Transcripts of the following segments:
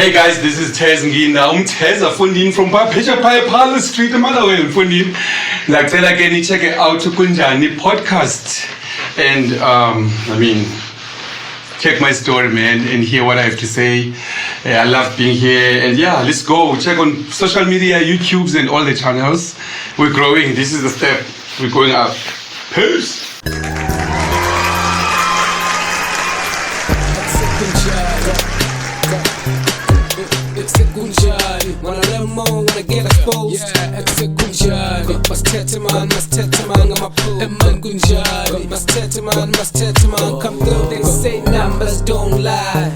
Hey guys, this is Tazz Nginda. Tazz Fundin from Palace Street, Malawi. Fundin. Like tell again, check it out to Kunjani Podcast. And check my story, man, and hear what I have to say. I love being here. And yeah, let's go. Check on social media, YouTubes, and all the channels. We're growing. This is the step. We're going up. Peace. Kunjani, wanna learn more, wanna get exposed. Yeah, Kunjani, must man, Eman Kunjani, must man, come through, they say numbers don't lie.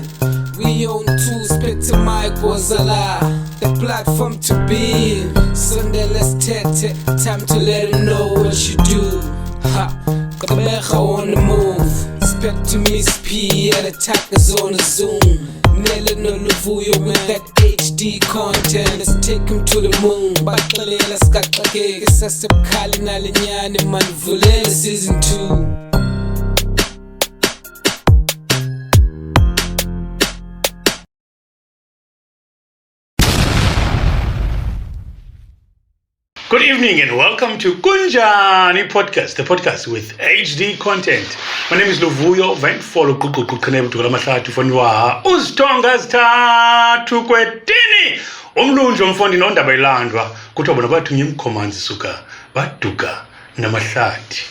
We own two, spit to Mquqo, the platform to be in. Sunday, let's tete, time to let them know what you do. Kabecha on the move, expect to miss P at attackers on the Zoom. Nela no Windvoel with that HD content. Let's take him to the moon. Bakalela skakake sasabkhali nalenyane Windvoel season 2. Good evening and welcome to Kunjani Podcast, the podcast with HD content. My name is Windvoel, Mquqo kanebo tukalamahlatu fonwa uzitonga zithathu kwetini umlunju umfondi nondaba ilandwa kuthiwa bona bathi ngimkhomanzi suka baduka namahlathi.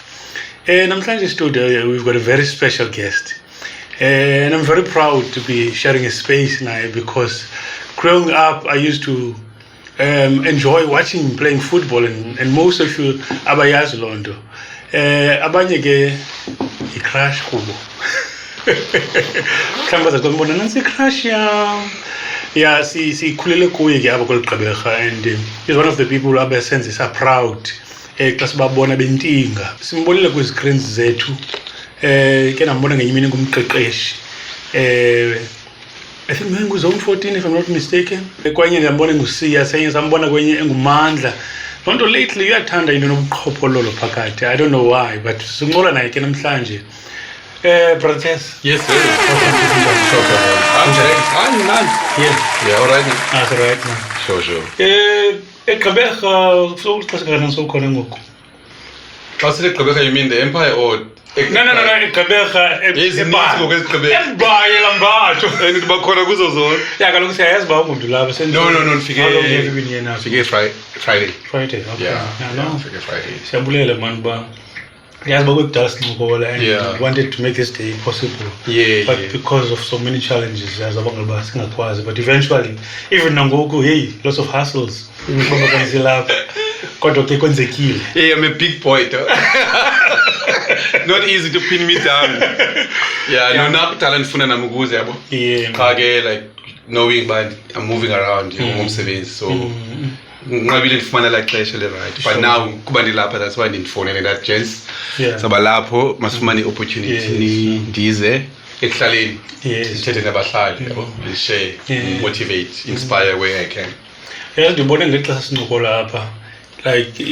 Namhlanje studio we've got a very special guest. And I'm very proud to be sharing a space now because growing up I used to enjoy watching him playing football and most of you abayazi lonto abanye ke crash kubo mhlawumbe bazombona nansi crash ya si khulele kuye ke aba koliqabeha and he's one of the people abesenze sa proud xa sibabona bentinga simbonile kwi screens zethu ke nambona ngenye imini ngumqeqeshi I think maybe zone 14 if I'm not mistaken. Kwenye ndiyambona ngusiya senye sambona kwenye engumandla. Lonto lately uyathanda into nobuqhophololo phakathi. I don't know why but sinqola naye ke namhlanje. Brother Tazz. Yes, sir. I'm nice. Yeah, all right. That's all right, man. Sure. Eqhabeha sokuxhasakana sokhona ngoku. Xa sithi Gqeberha, you mean the empire or No, Eqhabeha ebaye lambatho. And bakhona kuzo zonke. Yeah, kaloku siyayazi ba umuntu lapha senze. No, nifike. How long have you been here now? Fike Friday. Friday, okay. Yeah, fike Friday. Siyabulela man ba. Yazi ba kwekudala sincokola and wanted to make this day possible. But because of so many challenges yazi abangaba singakwazi but eventually even nangoku lots of hassles. Ngoba kanzi lapha. Kodwa ke kwenzekile. Yeah, I'm a big boy though. Not easy to pin me down. No nakudala ndifuna namukuze yabo. Cha ke like knowing but I'm moving around ngomsebenzi so ngabile ndifumana la xesha le right but now kuba ndilapha that's why ndindifonele that chance saba lapho masifumane opportunity ndize ekuhlaleni sithethe nabahlali yabo share motivate inspire where I can. Ndibone ngexesha sincokola lapha like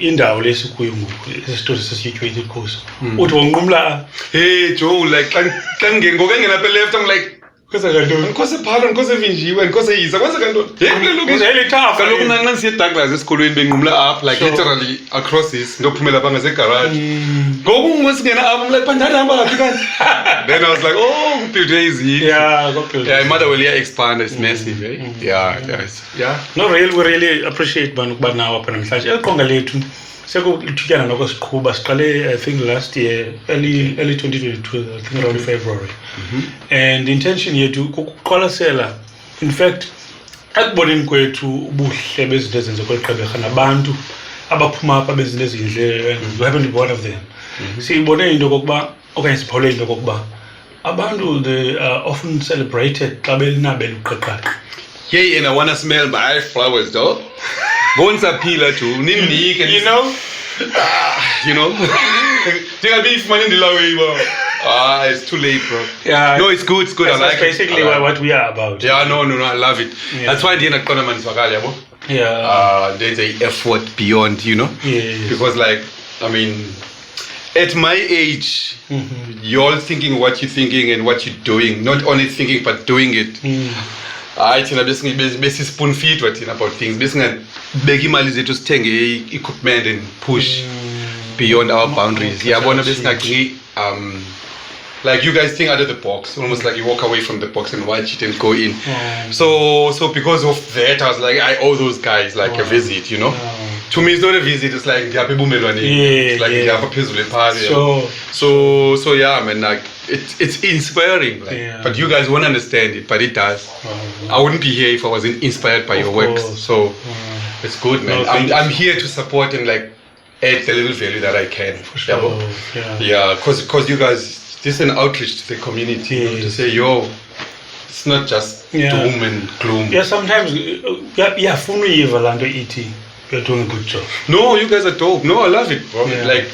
indawo lesikuyo ngoku isitory sesiyithuyithi kuso uthi wonqumla hey Joe like xa ngoku engenapha left I'm like kwenza kantoni nkose phalo nkose vinjiwe nkose yiza kwenza kantoni kaloku nanxa siye Douglas esikolweni benqumla up like literally across this ndophumela banga zegarage ngoku ngisingena up I'm like bandahamba kaphi kanti then I was like oh today is it mother will expand it's massive no we really appreciate bani ukuba nawo apha namhlanje eliqonga lethu sekuthutyana noko siqhuba siqale I think last year early 2022 I think around February and the intention yethu kukuqwalasela in fact akuboneni kwethu ubuhle bezinto ezenze kweqhabeha nabantu abaphuma apha bezinto ezinhle and we haven't been one of them siyibone into kokuba okanye siphawule into kokuba abantu they are often celebrated xa belinabela uqeqesho and I want to smell my flowers though. Gonzaphila too. Nimnike. You know? Think beef man in the law. It's too late, bro. No, it's good. I like that's basically what we are about. No, I love it. That's why the economy is vakali, there's an effort beyond, because like, I mean, at my age, you're all thinking what you're thinking and what you're doing. Not only thinking, but doing it. hayi thina besispoon feed thina about things besingabeka imali zethu sithenge equipment and push beyond our boundaries. Yabona besingagcini like you guys think out of the box, almost like you walk away from the box and watch it and go in. So because of that, I was like, I owe those guys like a visit, you know. To me, it's not a visit. It's like it's like So yeah, man, like it's inspiring. Like, but you guys won't understand it, but it does. I wouldn't be here if I wasn't inspired by your works. So it's good, man. I'm here to support and like add the little value that I can. Yeah, because you guys. This is an outreach to the community, you know, to say, yo, it's not just doom and gloom. Yeah, sometimes, for me, Valando ET, you're doing a good job. No, you guys are dope. No, I love it, bro. Like,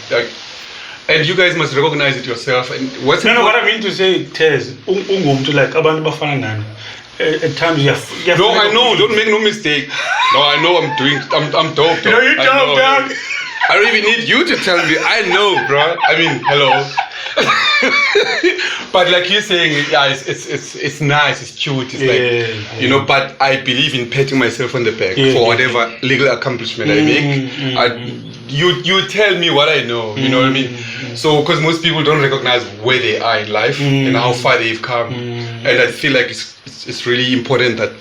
and you guys must recognize it yourself. And what I mean to say, Tazz, like, at times you have no, I know, don't make no mistake. No, I know I'm dope. No, you're dope, dog. I don't even need you to tell me. I know, bro. I mean, hello. But like you're saying, yeah, it's nice, it's cute, it's like, you know, but I believe in patting myself on the back for whatever legal accomplishment I make. You tell me what I know, you know what I mean? So, because most people don't recognize where they are in life and how far they've come. And I feel like it's really important that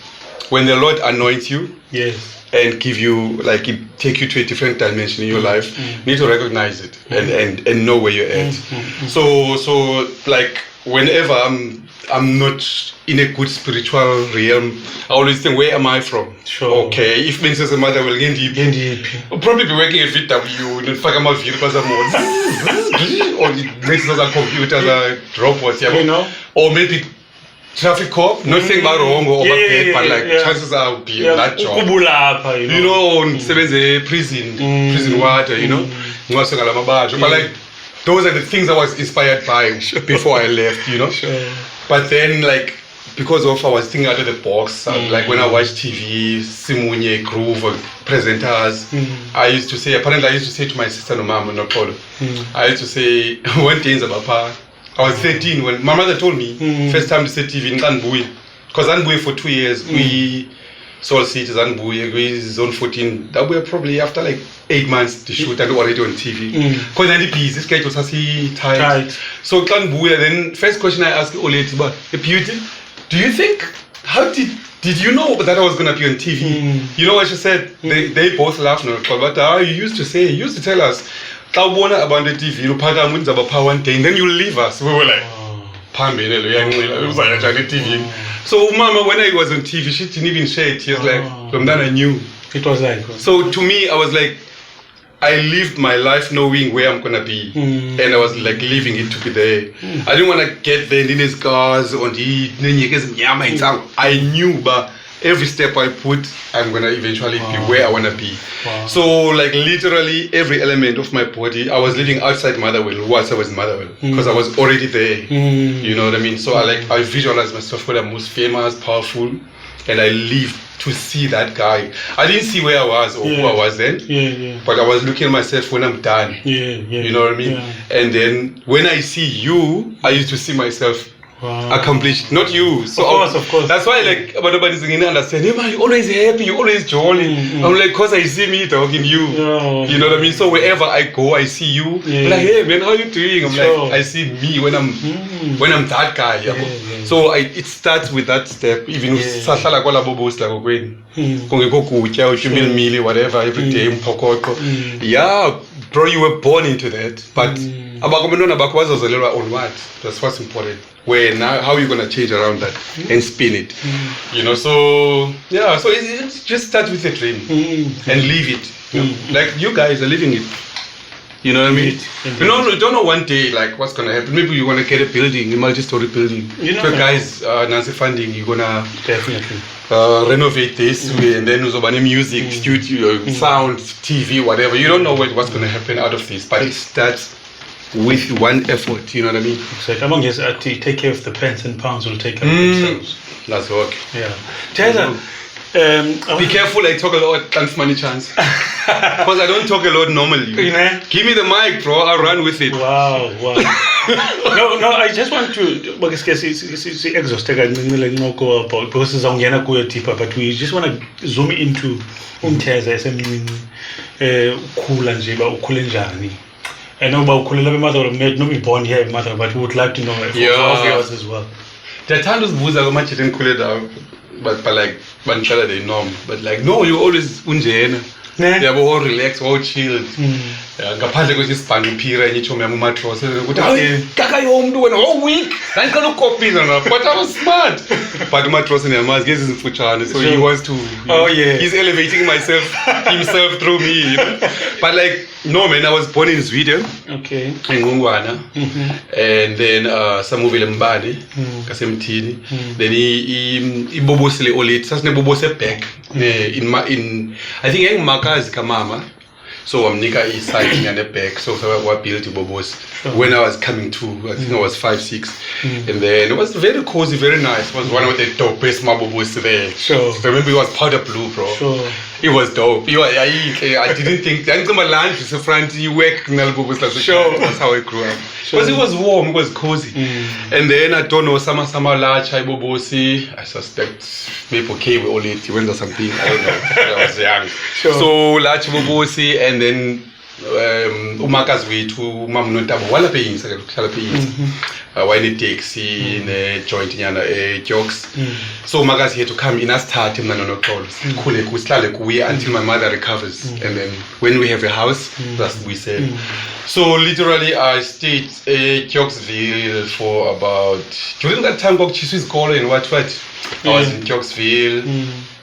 when the Lord anoints you, and give you, like, take you to a different dimension in your life, you need to recognize it and know where you're at. So like, whenever I'm not in a good spiritual realm, I always think, where am I from? Okay, if means as a mother will I'll probably be working at VW and fuck my vehicles or next to the computers, robots, you know, or maybe traffic cop, not saying about wrong or bad, but like chances are be that job. You know, prison water, you know. But like, those are the things I was inspired by before I left, you know. But then, like, because of I was thinking out of the box, like when I watch TV, Simunye, Groove, presenters, I used to say to my sister, no mama, no Paulo, I used to say, one thing is about I was 13 when my mother told me first time to see TV in Nganbuye, because Nganbuye for 2 years we sold seats Nganbuye, we zone 14. That were probably after like 8 months to shoot and already on TV. Because this guy was actually tight. So Nganbuye, then first question I asked Oleti, but beauty, do you think did you know that I was gonna be on TV? You know what she said? They both laughed, but you used to tell us. About the TV, one day, and then you leave us. We were like, TV. So, Mama, when I was on TV, she didn't even share it. She was like, from then I knew. It was like. So, to me, I was like, I lived my life knowing where I'm gonna be, and I was like living it to be there. I didn't want to get there in these cars on the. I knew, but every step I put, I'm gonna eventually be where I wanna be. So like literally every element of my body, I was living outside Motherwell whilst I was in Motherwell because I was already there. You know what I mean? So I visualize myself where I'm most famous, powerful, and I live to see that guy. I didn't see where I was or who I was then, but I was looking at myself when I'm done. You know what I mean? And then when I see you, I used to see myself accomplished, not you. So of course. That's why like nobody's gonna understand. Hey man, you're always happy, you're always jolly. I'm like, cause I see me talking you. You know what I mean? So wherever I go, I see you. I'm like, hey man, how you doing? I'm like, I see me when I'm that guy. So it starts with that step. Even sahlala kwala bobos la kokweni. Kungekho kutya, ushimile whatever every day Mquqo. Yeah, bro, you were born into that. But abakomntwana bakho bazozalelwa on what? That's what's important. Where now, how are you gonna change around that and spin it? You know, so yeah, so it just start with a dream and leave it. You know? Like you guys are living it. You know what I mean? You know, you don't know one day like what's gonna happen. Maybe you wanna get a building, a multi-story building. You know, guys, Nancy funding, you're gonna definitely renovate this way, and then uzobane music, studio, sound, TV, whatever. You don't know what's gonna happen out of this, but it starts with one effort, you know what I mean? Exactly. Among us, take care of the pence and pounds will take care of themselves. That's work. Yeah. Tazz, be careful, I talk a lot, thanks money chance. Because I don't talk a lot normally. You know? Give me the mic, bro, I'll run with it. Wow. No, I just want to exhaust Mquqo because it's Unjani kuyo deeper, but we just want to zoom into Tazz esemncinci ukhula nje ba ukhule njani. I know about ukhulela bemother not be born here mother, but we would like to know for our viewers as well. Ndiyathanda uzibuza kwamanje endikhule ndawo but like bandihlala they norm, but like no, you always unjena. Yabo all relax, all chilled. Ngaphandle kwethi isibhandiphira enye itshomi yami umatros ukuthi hayi kaka yomntu wena weak ngicela ukukopisa na, but I was smart. But umatros ndiyamazi ngezi zimfutshane, so he wants to he's elevating himself through me, you know? But like no man, I was born in Sweden, okay, in Ngungwana, and then samuvile Mbani kasemthini, then ibobosile olit sasinebobose back in I think engimakazi kamama, so wamnika iside ngane back, so I built ibobos when I was coming to, I think I was 5-6, and then it was very cozy, very nice. It was one of the dopest mabobos there. Sure. I remember it was powder blue, bro. Sure. It was dope. I didn't think I my lunch is a front you work nalbobos like sure. That's how I grew up. Because it was warm, it was cozy. And then I don't know, some large bobosi, I suspect maybe came all it went or something. I don't know. I was young. Sure. So large bobosi, and then umakazi wethu mamnotabo wala peyinsa kuhlala peyinsa wayine taxi ne joint nyana jokes, so umakazi had to come in asithathe mina noXolo sikhule kusihlale kuye until my mother recovers, and then when we have a house that's we say. So literally I stayed at Jocksville for about, during that time kwakuchiswa izikolo and what I was in Jocksville.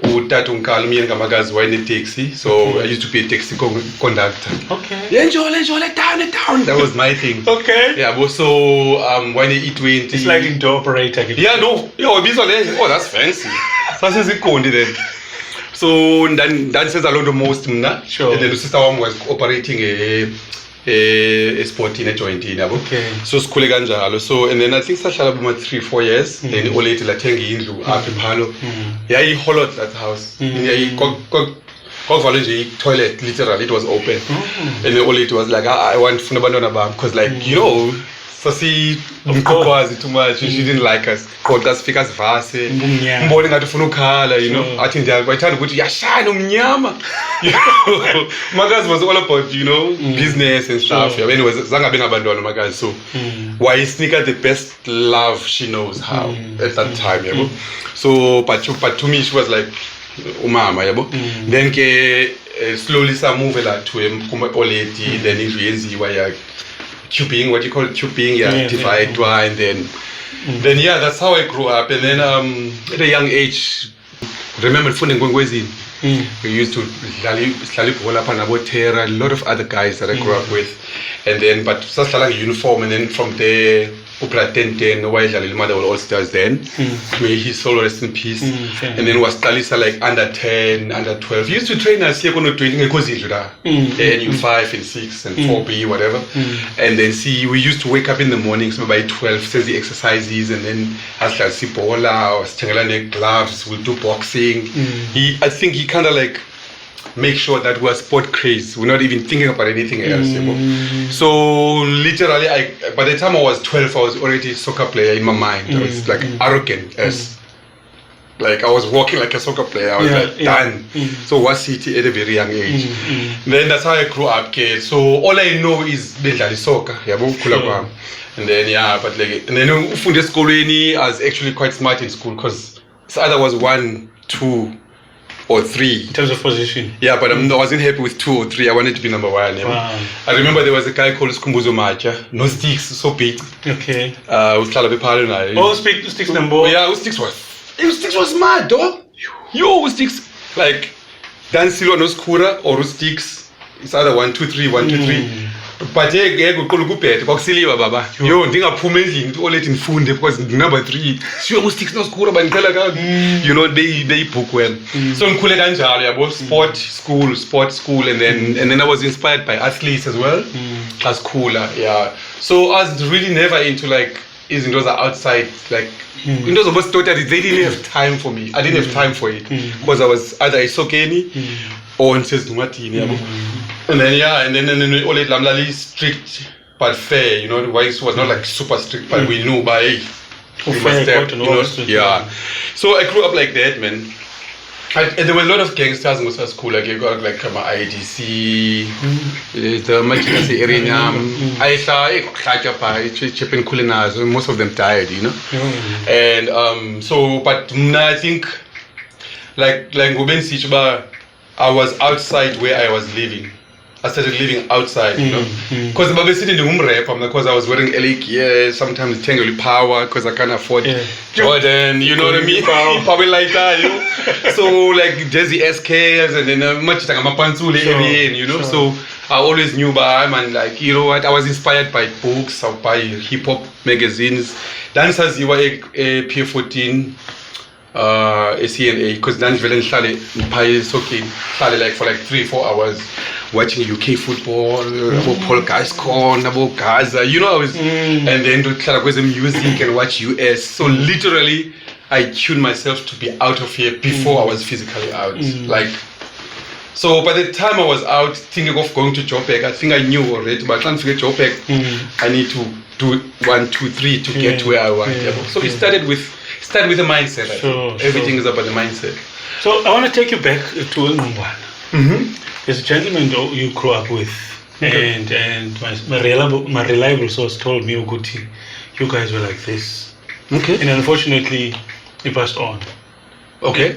Utata unkalo mina ngamakazi wayine taxi, so I used to be a taxi conductor. Okay. Enjoy down. That was my thing. Okay. Yeah, but so wayine E20. It's like into operator. Yeah, no. Oh, that's fancy. Sasizikondi then. So then says a lot of most mna. Sure. And then the sister one was operating a sport in a joint in yabo. Okay. So sikhule kanjalo. So and then I think sahlala about 3-4 years. Then olate lathenga indlu apha ephalo. Yayi hollow that house. Yayi kwakuvalwe nje toilet, literally it was open. And then olate was like I want funa abantwana bam, because like you know sasi mqokwazi too much, she didn't like us. Kodwa sifika sivase. Mbone ngathi ufuna ukhala, you know. Athi ndiyayithanda ukuthi yashana umnyama. Makazi was all about, you know, business and stuff. Yeah, anyway, zangabe ngabantwana makazi, so why sneaker the best love she knows how at that time, yabo. So but to me she was like umama, yabo. Then ke slowly some move like to oleti, then indlu yenziwa ya tubing, what you call it, tubing, divide, and then yeah, that's how I grew up. And then at a young age, remember funding Ngwengwezini. We used to a lot of other guys that I grew up with, and then but such like uniform, and then from there Upra 10 why mother all stars then. May his soul rest in peace. And then was Talisa like under 10, under 12. He used to train us here training and 5 and 6 and 4B whatever. And then we used to wake up in the mornings by 12, says the exercises, and then as like Sipola or Stengelane gloves, we'll do boxing. I think he kinda like make sure that we're sport crazy. We're not even thinking about anything else. So literally, by the time I was 12, I was already a soccer player in my mind. I was like arrogant as, like I was walking like a soccer player. I was like done. So was city at a very young age. Then that's how I grew up. Okay, so all I know is basically soccer. And then but like, and then ufunde schoolweni, I was actually quite smart in school because either was 1, 2. Or 3 in terms of position. Yeah, but I wasn't happy with 2 or 3. I wanted to be number 1. Wow. I remember there was a guy called Skumbuzo Macha. No sticks, so big. Okay. Sticks number. Yeah, sticks was mad, though. Yo, sticks like Dan Silva no skura or sticks. It's either 1, 2, 3, 1, 2, 3. But kwakusiliwa baba yo ndingaphuma endlini olethi ngifunde because number 3 siyo ku6 nosikura banditela ka you know they book well. So ngikhule kanjalo yabo sport school and then I was inspired by athletes as well as cooler. So I was really never into like izinto za outside like into zobo totally they didn't have time for me. I didn't have time for it because I was either isokeni or nsezidumatini yabo. And then and then all lamlali strict but fair. You know, the wives was not like super strict, but we knew by hey, we must have, you know, yeah. So I grew up like that, man. And there were a lot of gangsters in Musa school. Like you got like IDC, the Machina area. I saw chipping culinars. Most of them died, you know. And so, but I think like Nguben Sichba, I was outside where I was living. I started living outside, you know, because I was sitting in the rap because I was wearing LA gear, sometimes Tangle Power because I can't afford Jordan, you know what I mean? Power like that, you know. So like Jazzy SKs and then much like Mapanzule area, you know. So I always knew by him and like, you know what, I was inspired by books, by hip hop magazines. Dancers, you were ADVERT. SCNA because then like for like 3-4 hours watching UK football, Paul Gascoigne, Gaza, you know, I was, and then to try with the music and watch US. So literally, I tuned myself to be out of here before I was physically out. Like, so by the time I was out thinking of going to Joburg, I think I knew already, but I can't forget Joburg. I need to do 1, 2, 3 to get where I want. So it started with the mindset. Everything is about the mindset. So I want to take you back to Windvoel. There's a gentleman you grew up with, and my reliable source told me, Uguti, you guys were like this. Okay. And unfortunately, he passed on. Okay.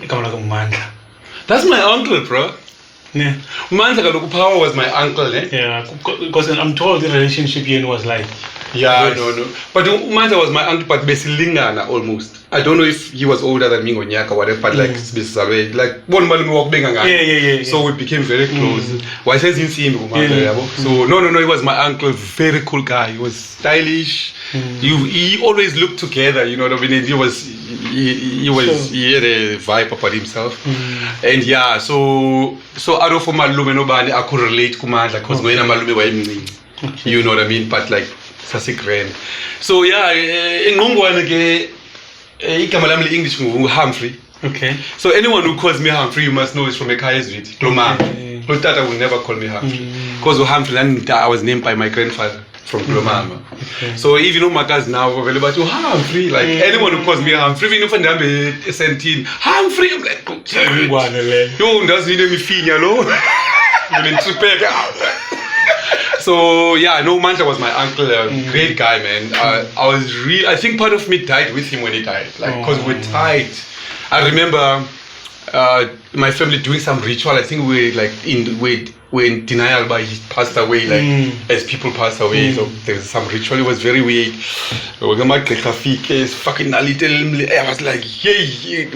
That's my uncle, bro. Yeah. Power was my uncle, eh? Yeah, because I'm told the relationship here was like. Yeah, no. But Manta was my uncle, but Besilingana almost. I don't know if he was older than me or Nyaka or whatever, but like one man walk big. Yeah. So we became very close. Why says he see him? So no, he was my uncle, very cool guy. He was stylish. He always looked together, you know what I mean? He had a vibe about himself. And yeah, so out of Malume nobody I could relate to Kumandla because Malume, you know what I mean? But like Sasi grand. So yeah, in Ngongwane English Humphrey. Okay. So anyone who calls me Humphrey, you must know it's from a Kaiserite. Gloma. But that I will never call me Humphrey. Because Humphrey, I was named by my grandfather from Gloma. So even though my guys now are available to Humphrey, like anyone who calls me Humphrey, even if I'm a centine, Humphrey, I'm like, yo, doesn't need me finya, So yeah, no, Manta was my uncle, great guy, man. I think part of me died with him when he died, like, because we're tight. I remember my family doing some ritual. I think we're in denial by he passed away, like as people passed away. So there was some ritual. It was very weird. I was like, yay.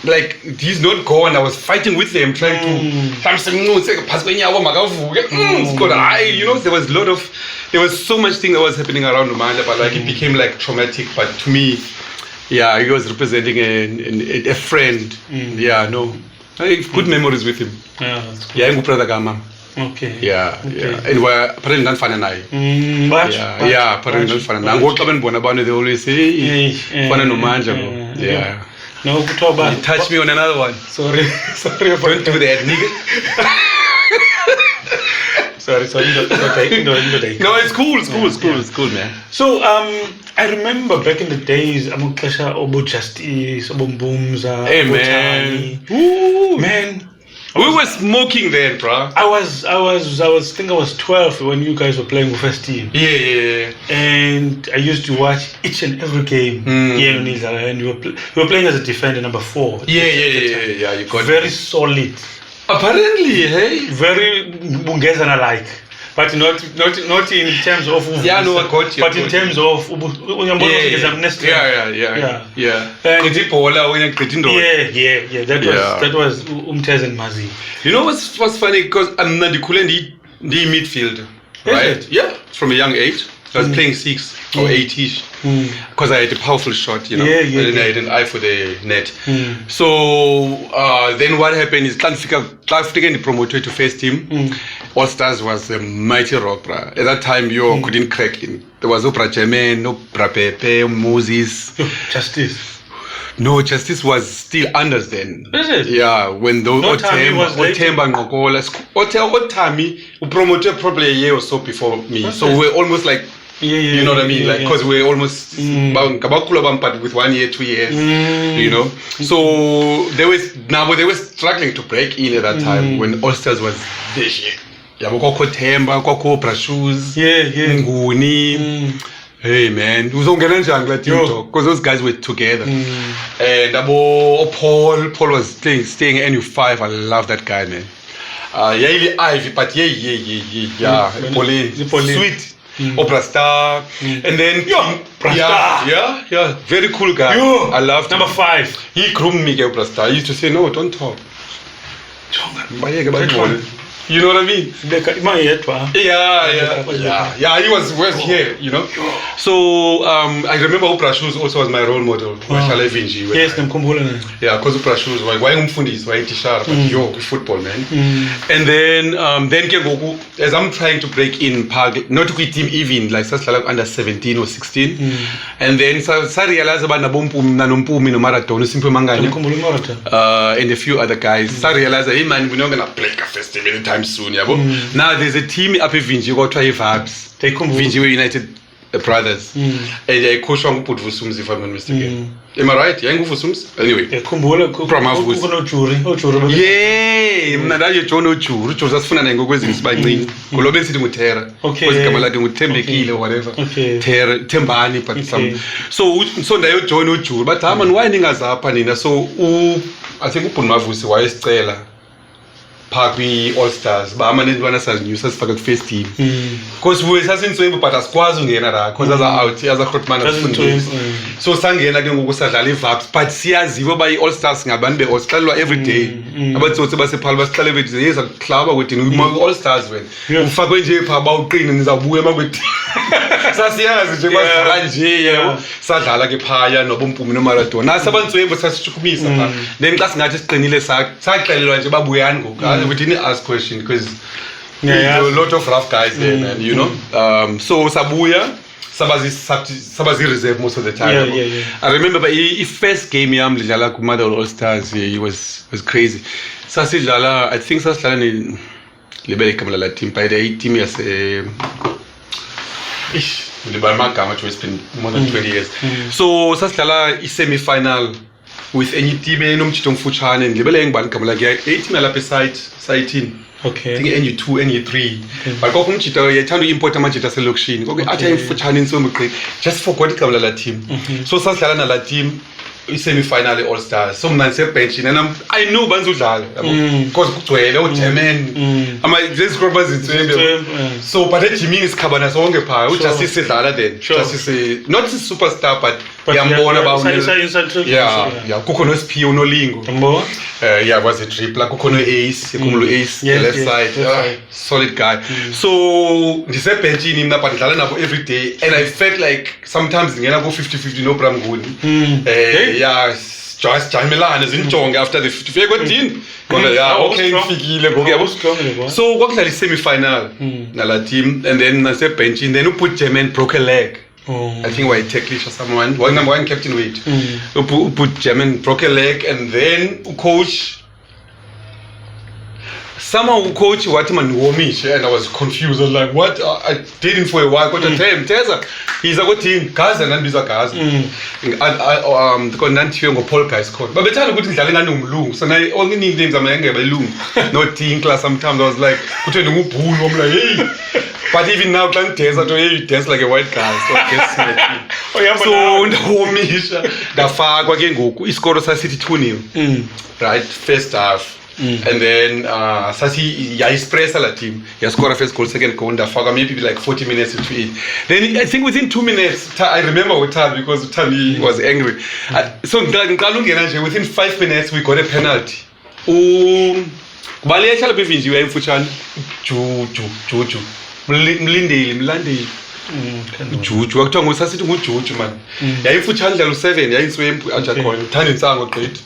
Like he's not gone. I was fighting with them, trying to. You know, there was so much thing that was happening around Umanda, but like it became like traumatic. But to me, yeah, he was representing a friend. Yeah, no, good memories with him. Yeah, that's cool. Yeah, I'm brother Gama. Okay. Yeah. And we're apparently not fun and I. Yeah, apparently not fun and I. They always say, fun and Umanja. Yeah. No, you touch me on another one. Sorry. Don't do that, nigga. Sorry. No, it's cool, man. So, I remember back in the days, Obo Justice, Obo Boomza, hey, man. Man. We were smoking then, bro. I think I was 12 when you guys were playing with first team. Yeah. And I used to watch each and every game. And we were playing as a defender, number 4. Yeah. You got very solid. Apparently, hey. Very Bungezana like. But not in terms of I got you. But in terms of that was Tazz and Mazi. You know what's funny, because I'm not the midfield, right? Yeah, from a young age. I was playing 6 or 8ish because I had a powerful shot, you know. I had an eye for the net. So then what happened is Clanfika promoted to first team. All Stars was a mighty rock, bro. At that time, you couldn't crack in. There was no Prachemen, no Prapepe, Moses. Justice. No, Justice was still unders then. Is it? Yeah, when those Tammy was later. Otemba Nquqo, Otami, who promoted probably a year or so before me. Okay. So we're almost like, you know what I mean? Like, because we're almost with 1 year, 2 years, you know? So they were struggling to break in at that time when All Stars was this year. Yeah, Kwakho Themba, Kwakho Brashoes, Nguni. Hey man, uzongena njani kula team talk because those guys were together. And Paul was staying NU5. I love that guy, man. Yeah, Ivy, but yeah, Pauline, sweet. Opera Star, and then yeah, very cool guy. I loved him. Number 5. He groomed me, Opera Star. He used to say, no, don't talk. You know what I mean? Yeah, he was here, you know. So I remember Oprah Shoes also was my role model. Yes, yeah, because Oprah Shoes was why umfundisi, why tishara, but yo, football, man. And then as I'm trying to break in park, not to quit team even like under 17 or 16, and then I realized about Nabompum Nanompum in a marathon, simple manganya, and a few other guys. I realized, hey man, we're not gonna break a festival anytime soon. Now there's a team up in Vinci, got 12 Vibes. Vinci were United Brothers. And I coach on put Vusums if I'm not mistaken. Am I right? Young Vusums? Anyway. Yeah, Mnada Jono Chu, which was as fun and go with by me. Colombia City with Terra. Okay. Kamalaki with Tembe or whatever. Terra, Tembani, but some. So they join Chu, but I'm unwinding us up and so I think Pumavusi, why is Taylor? Parkby All Stars, but I'm an as news as for the first team. Because we were saying, but as Quazung, because as out as a hot man of so Sangan again was a Vibes, but see as you by All Stars in a band or Stella every day. About so Sebastian Palmas television is a club with All Stars when Fagoje about green and the Buema with Sasia, Sadala Gepaya, no Bumpum Marathon. Now, someone to able such to me, then that's not just Clenile Sack, we didn't ask questions because there were a lot of rough guys there, man, you know. So Sabuya, Sabazi reserve most of the time. I remember but his first game, Jala Kumada All Stars, he was crazy. Sasi Jala, I think Sasla in Liberi Kamala team, by the 18 years. Libarma Kamach was been more than 20 years. So Sasla is semi-final. With any team, no Chiton Fuchan and Libeleng Bankamala, 18 Alapesite, 18. Okay. I think NU2, NU3. But go home, Chita, you turn to import a match at a selection. Okay, I tell you Fuchan in so much. Just for what Kamala team. So Sasala la team. Semi-final All Stars. Some man say pension, and I know Banzudal because German. I'm like this group is so, but that Jimmy is Cabana Songa Pa, which just is then. Just is not a superstar, but I'm born about Kukono's Piono Lingo. Yeah, was a triple Kukono Ace, Ace, the left side, solid guy. So this is pension in Napan every day, and I felt like sometimes I go 50-50 no problem good. Yeah, just Milan is in Chong after the 50th team. Okay, so what is the semi-final? Nala team, and then I said pension. Then you put German broke a leg. I think why Techlish or someone. Number 1 captain weight. You put German broke a leg, and then coach. Someone who coach Watiman Womish, and I was confused. I was like, what? I did him for a while. Got a time. Tazz, he's a good team. Cousin and he's a cousin. The Condantiong Polka is called. But the time I put in Loom. So I only need names I'm angry by Loom. No team class. Sometimes I was like, put in the pool. I'm like, hey. But even now, Tazz, I dance like a white guy. So I guess so the Womish, the far again go. He scored a City 2-0. Right, first half. And then Sasi express la team. He scored a first goal, second goal, maybe like 40 minutes into it. Then I think within 2 minutes, I remember with Tazz because Tazz was angry. So within 5 minutes we got a penalty. Bali actually be Vinci in Fuchan. Juju. Mlinde. Juju akuthiwa ngusasithi ngujuju man yayifutshane u7 yayiswempu ajakhona thanda insango great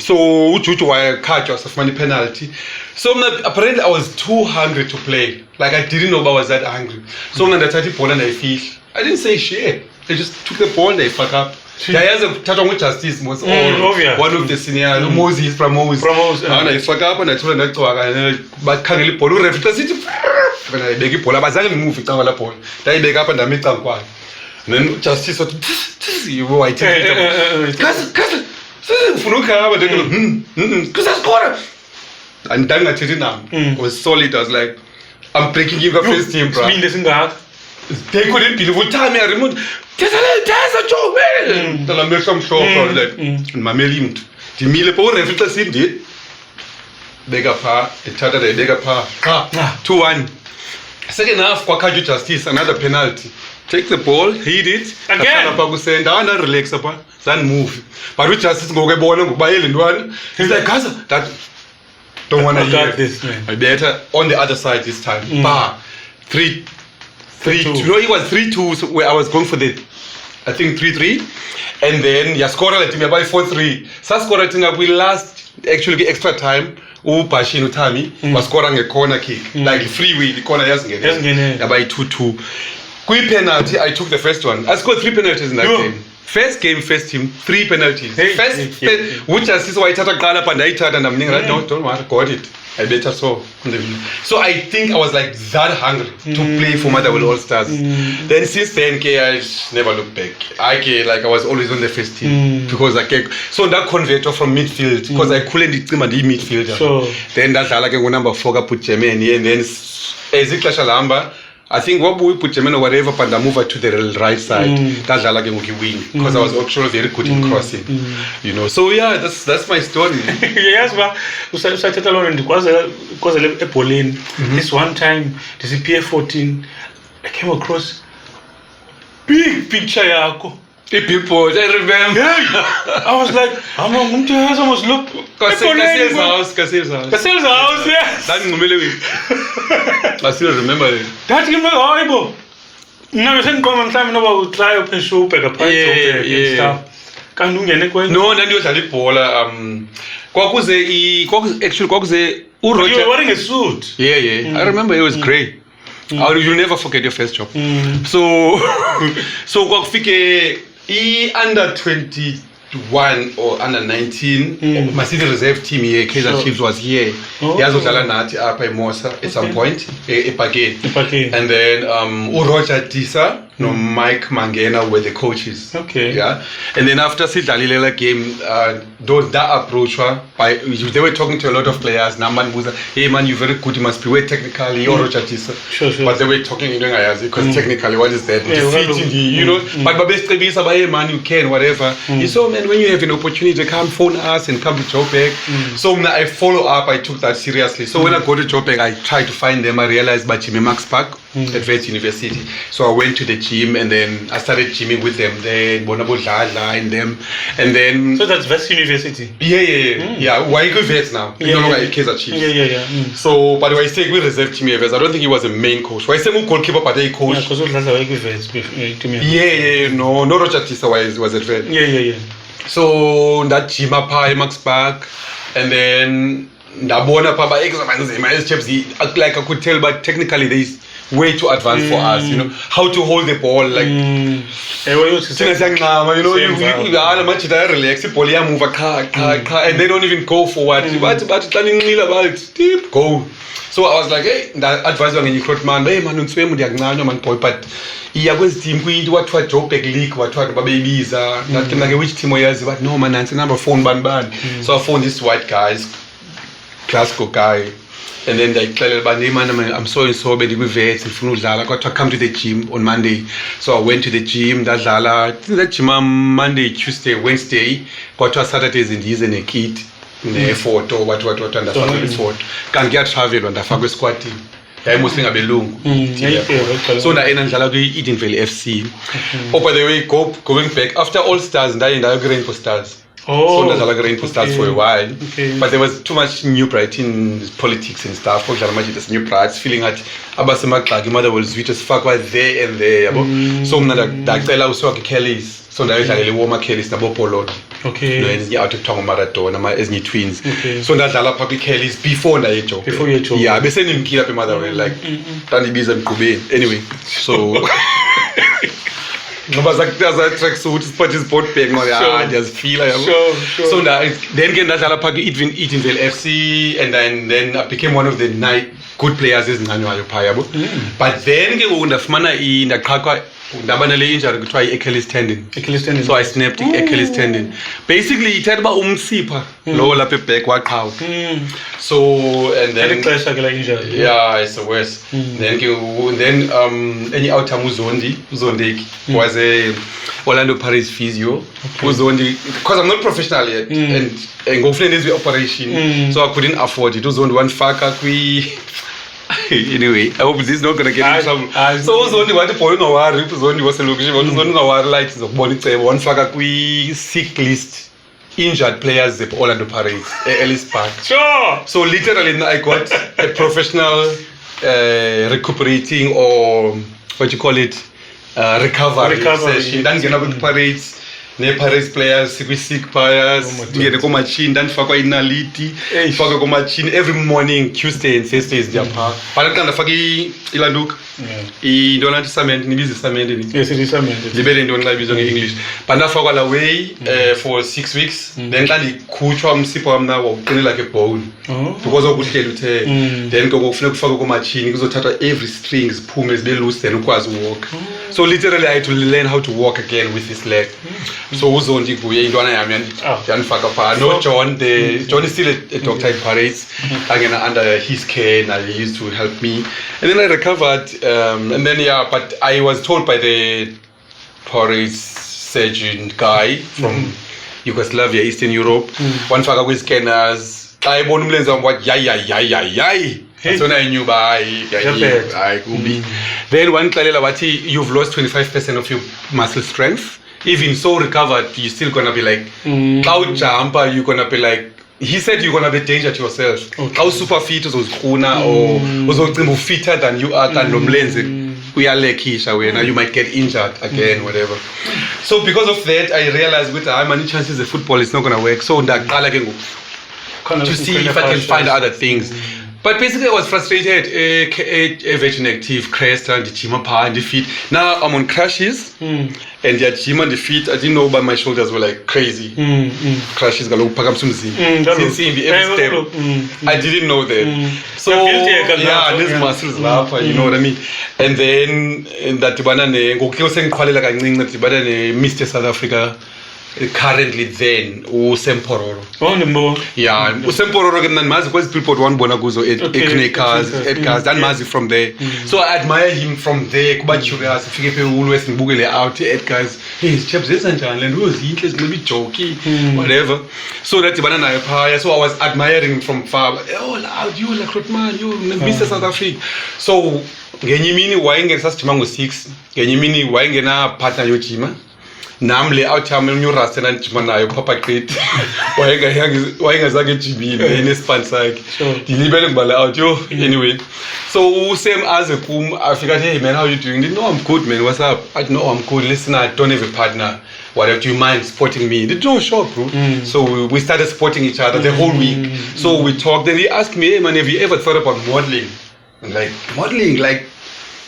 so ujuju wayekhatywa wasafumana penalty so apparently I was too hungry to play like I didn't know I was that hungry so mna ndathatha ibhola ndayifihla I didn't say shit I just took the ball and I fuck up yayazi kuthathwa ngujustice most obvious. one of the seniors Moses from Moses ndayifaka apha ndayithola ndacwaka bakhangela ibhola urefi xa sithi wena ayibeka ibhola abazange ndimuve icanga la bhola ndayibeka apha ndamica kwayo then ujustice wathi wayithetha ngifuna ukhaba kusasikhona andangathethi nam was solid. I was like, I'm breaking even first team, bro. They couldn't believe what time I removed. There's a joke, man. Then I made some show. I was like, my mail the meal upon every scene did. Bega pa, the charter, they bega pa. 2-1. Second half, Kwakaju Justice, another penalty. Take the ball, hit it. Again. Down relax upon, then move. But with Justice go get ball and buy it in one. He's like, Gaza, that don't want to hear this, man. I better on the other side this time. 3-2. No, it was 3-2 so where I was going for the, I think 3-3. And then you scored a team by 4-3. So scored a team we last actually extra time. Pashin Utami was scoring a corner kick. Like freeway, the corner yes by 2-2. Quick penalty, I took the first one. I scored 3 penalties in that game. First game, first team, 3 penalties. Which is why I started and I started and I'm like, no, don't worry, got it. I better so. So I think I was like that hungry to play for Motherwell All Stars. Then since then, I never looked back. I was always on the first team because so that converter from midfield because I couldn't dream of the midfielder. So then that's like number 4 put Germany and then as it Lamba. I think what we put German or whatever, but I move to the right side. That's like a win because I was actually very good in crossing. You know, so yeah, that's my story. Yes, but you started alone because I live in Pauline. This one time, this EP14, I came across big picture yako. People, I remember. I was like, I'm going to have almost look. Cassell's house, yes. I still remember it. That is horrible. Now you said come time no will try open show back up and stuff. Can you get it? No, then you started Paula. Actually, you were wearing a suit. Yeah. I remember it was grey. You'll never forget your first job. So under 21 or under 19, my city reserve team here, Kaizer Chiefs was here. Yazodlala nathi apha eMosa at some point, ePakeni. And then Roger Tisa no Mike Mangena were the coaches. Okay. Yeah. And then after Sidlalilela game, that approach they were talking to a lot of players. Naman Musa, hey man, you're very good, you must be way technically, or Roger Tisa. Sure. But they were talking in Ayazi because technically what is that? Defeating the, you know, but best hey man, you can, whatever. So man, when you have an opportunity, come phone us and come to Joburg. So I follow up, I took that seriously. So when I go to Joburg, I try to find them. I realized Bachime Max Park at ADVERT University. So I went to the gym and then I started gymming with them there, Bonabo Dladla and them. And then so that's ADVERT University? Yeah. Why you go ADVERT now? You know, like Kaizer Chiefs. Yeah. So, but when I say we reserve team ADVERT, I don't think he was a main coach. When I say goalkeeper, but they coach. Yeah, because no Roger Tisa was ADVERT. Yeah. So that gym up Max Park, and then ndabona papa exercise my steps like I could tell, but technically there is way too advanced for us, you know, how to hold the ball, like you know, you relax the ball, move a car, and they don't even go forward, but deep go. So I was like, hey, that advice on you could man, hey man, man boy, but yeah, was team we what Joburg League, what babies are not which team was, but no man, it's number phone ban. So I phoned this white guys, Glasgow guy, and then they tell me, I'm so and so bad with vets and I got to come to the gym on Monday. So I went to the gym, that gym on Monday, Tuesday, Wednesday, got to Saturdays in these and a kid. Photo, what and the photo. Can't get travel on the Fagwe squad team. I'm mostly a belong. So now I'm eating FC. Oh, by the way, going back after All Stars, and I going for Stars. So I'm going for Stars for a while. But there was too much new pride in politics and stuff. For example, there's new pride, feeling that Abasema mother was sweet as fuck right there and there. So I'm not also Kelly's. So now I'm warmer Kelly's na Bopolo. Okay. No, it's out of Tonga Marathon, as ni twins. So that's a public Kelly's before na job. Before you job. Yeah, but sending kid up mother like Tani Bizam Kube. Anyway, so ngoba zakuyaza tracksuit sport is sport bag ngoba Sure. ndiyazifila yabo. Sure. So then ke ndadlala phaa Windvoel FC and then I became one of the good players ezincanywayo phaa yabo. But then ke ngoku ndafumana ndaqhaqwa ndaba nale injury kuthiwa i-Achilles tendon. So I snapped i-Achilles tendon. Basically ithetha uba umsipha lowo lapha eback waqhawa. So and then Ixesha ke la injury. yeah, it's the worst. Then any outcome Uzondeki was a Orlando Paris physio. Uzondi, because I'm not professional yet, and go this operation, so I couldn't afford it. Uzondi one faka anyway, I hope this is not gonna get in trouble. So Uzondi what the point no worry, Uzondi was a location, Uzondi no worry like the body one faka sick list. Injured players at Orlando Paris, Ellis Park. Sure. So literally, I got a professional recuperating or what you call it, recovery session. Then get up Paris. Ne-Paris players, sick players, ngene komachini, ndandifakwa inaliti, ndifakwe komachini every morning, Tuesday and Thursdays ndiyapha. But xa ndafaka ilanduka, intona nti cement, nibiza cement ni. Yes, it is cement. Libele intoni xa ibizwa nge-English. But ndafakwa la way for 6 weeks. Then xa ndikhutshwa umsipho wam nawo uqine like a bone. Because okuhleli uthe. Then ke kufuneka kufakwe komachini kuzothathwa every string ziphume zibe loose then ukwazi walk. So literally I had to learn how to walk again with this leg. So Uzondi kuye intwana yami yandifaka phaa. No John is still a doctor in Paris. Angena under his care and he used to help me. And then I recovered and then but I was told by the Paris surgeon guy from Yugoslavia, Eastern Europe, one faka kwi scanners. I bona umlenze wami wathi yay. That's when I knew I could be. Then one xalela wathi you've lost 25% of your muscle strength. Even so recovered, you're still gonna be like cloud jumper, you're gonna be like he said you're gonna be a danger to yourself. How super fit uzozikuna or uzogcina fitter than you are than nomlenze uyalekisha wena, you might get injured again, whatever. So because of that I realized with how many chances the football is not gonna work. So ndaqala ke ngoku to see if I can find other things. But basically I was frustrated. A Virgin Active crest and the gym and the feet. Now I'm on crashes and the gym and the feet. I didn't know, but my shoulders were like crazy. Crashes galo pack up some every step. I didn't know that. So these muscles laugh, you know what I mean. And then that banane go kill saying quality like Mr. South Africa. Currently then uSempororo. Yeah, uSempororo ke nanimazi kwezi billboard wanibona kuzo Edgar's nanimazi from there. So I admire him from there kuba curious ufike phe always ngibukele out Edgar's. Hey, chaps zenza njani le nto zinhle zinxiba ijoki whatever. So that dibana naye phaya. So I was admiring him from far. Oh, loud you like Rotman, you Mr. South Africa. So ngenye imini wayengena sasijima ngo6. Ngenye imini wayengena partner yojima. Namle outham unyurasta nandijima nayo papa grade wayengazange ejimile nespan sakhe ndilibele ngibala out yo anyway. So usem aze kum afika athi hey man, how you doing? No, I'm good man, what's up? I know I'm good, listen, I don't have a partner, whatever, do you mind supporting me? No, sure bro. So we started supporting each other the whole week. So we talked, then he asked me, hey man, have you ever thought about modeling? I'm like, modeling? Like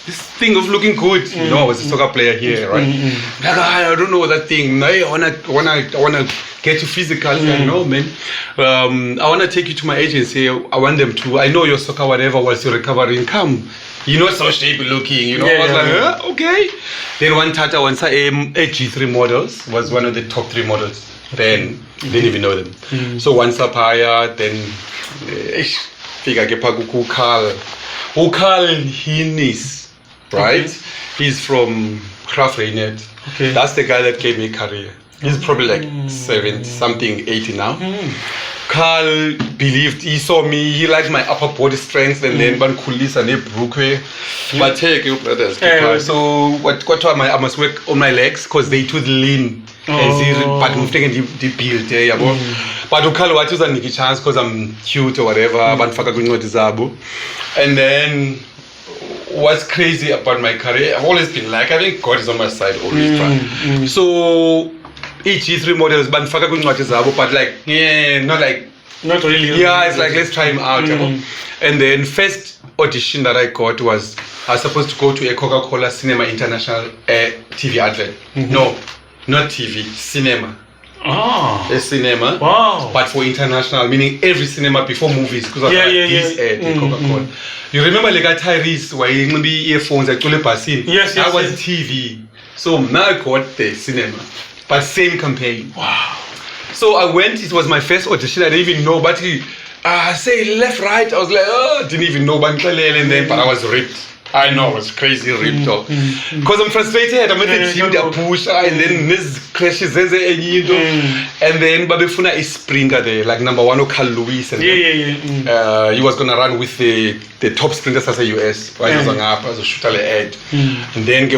this thing of looking good, you know, I was a soccer player here, right? Like, I don't know that thing. I wanna get you physical. Like, no, man. I wanna take you to my agency. I want them to. I know your soccer, whatever. Whilst you're recovering, come. You're not so shapy looking, you know. I was like, okay. Then one tata once G3 models was one of the top 3 models. Then didn't even know them. So once up higher, then figure get paguku Carl Hinis. Right? He's from Craft Rainet. Okay. That's the guy that gave me a career. He's probably like 70 something, 80 now. Carl believed, he saw me, he liked my upper body strength and then Bankulisa ne Mquqo. But take you brothers. So what I must work on my legs because they too lean. But I'm taking the build there. But Carl what is a chance because I'm cute or whatever. And then what's crazy about my career, I've always been like, I think God is on my side always trying. So each G3 models, but like, not really. Yeah, it's like let's try him out. And then first audition that I got was I was supposed to go to a Coca-Cola Cinema International TV advert. No, not TV, cinema. Oh. A cinema. Wow. But for international, meaning every cinema before movies. Because of this ad, Coca-Cola. You remember like Tyrese, where you maybe earphones, like Yes, that was TV. So now I got the cinema. But same campaign. Wow. So I went, it was my first audition, I didn't even know, but he say left, right, I was like, didn't even know, but I was ripped. I know, I was crazy ripped up. Because I'm frustrated, I'm at the gym, they push, and then this crashes, and then Babefuna is Springer there, like number 1, Carl Lewis, and he was going to run with the top sprinters as a US, right? As a shooter ad. And then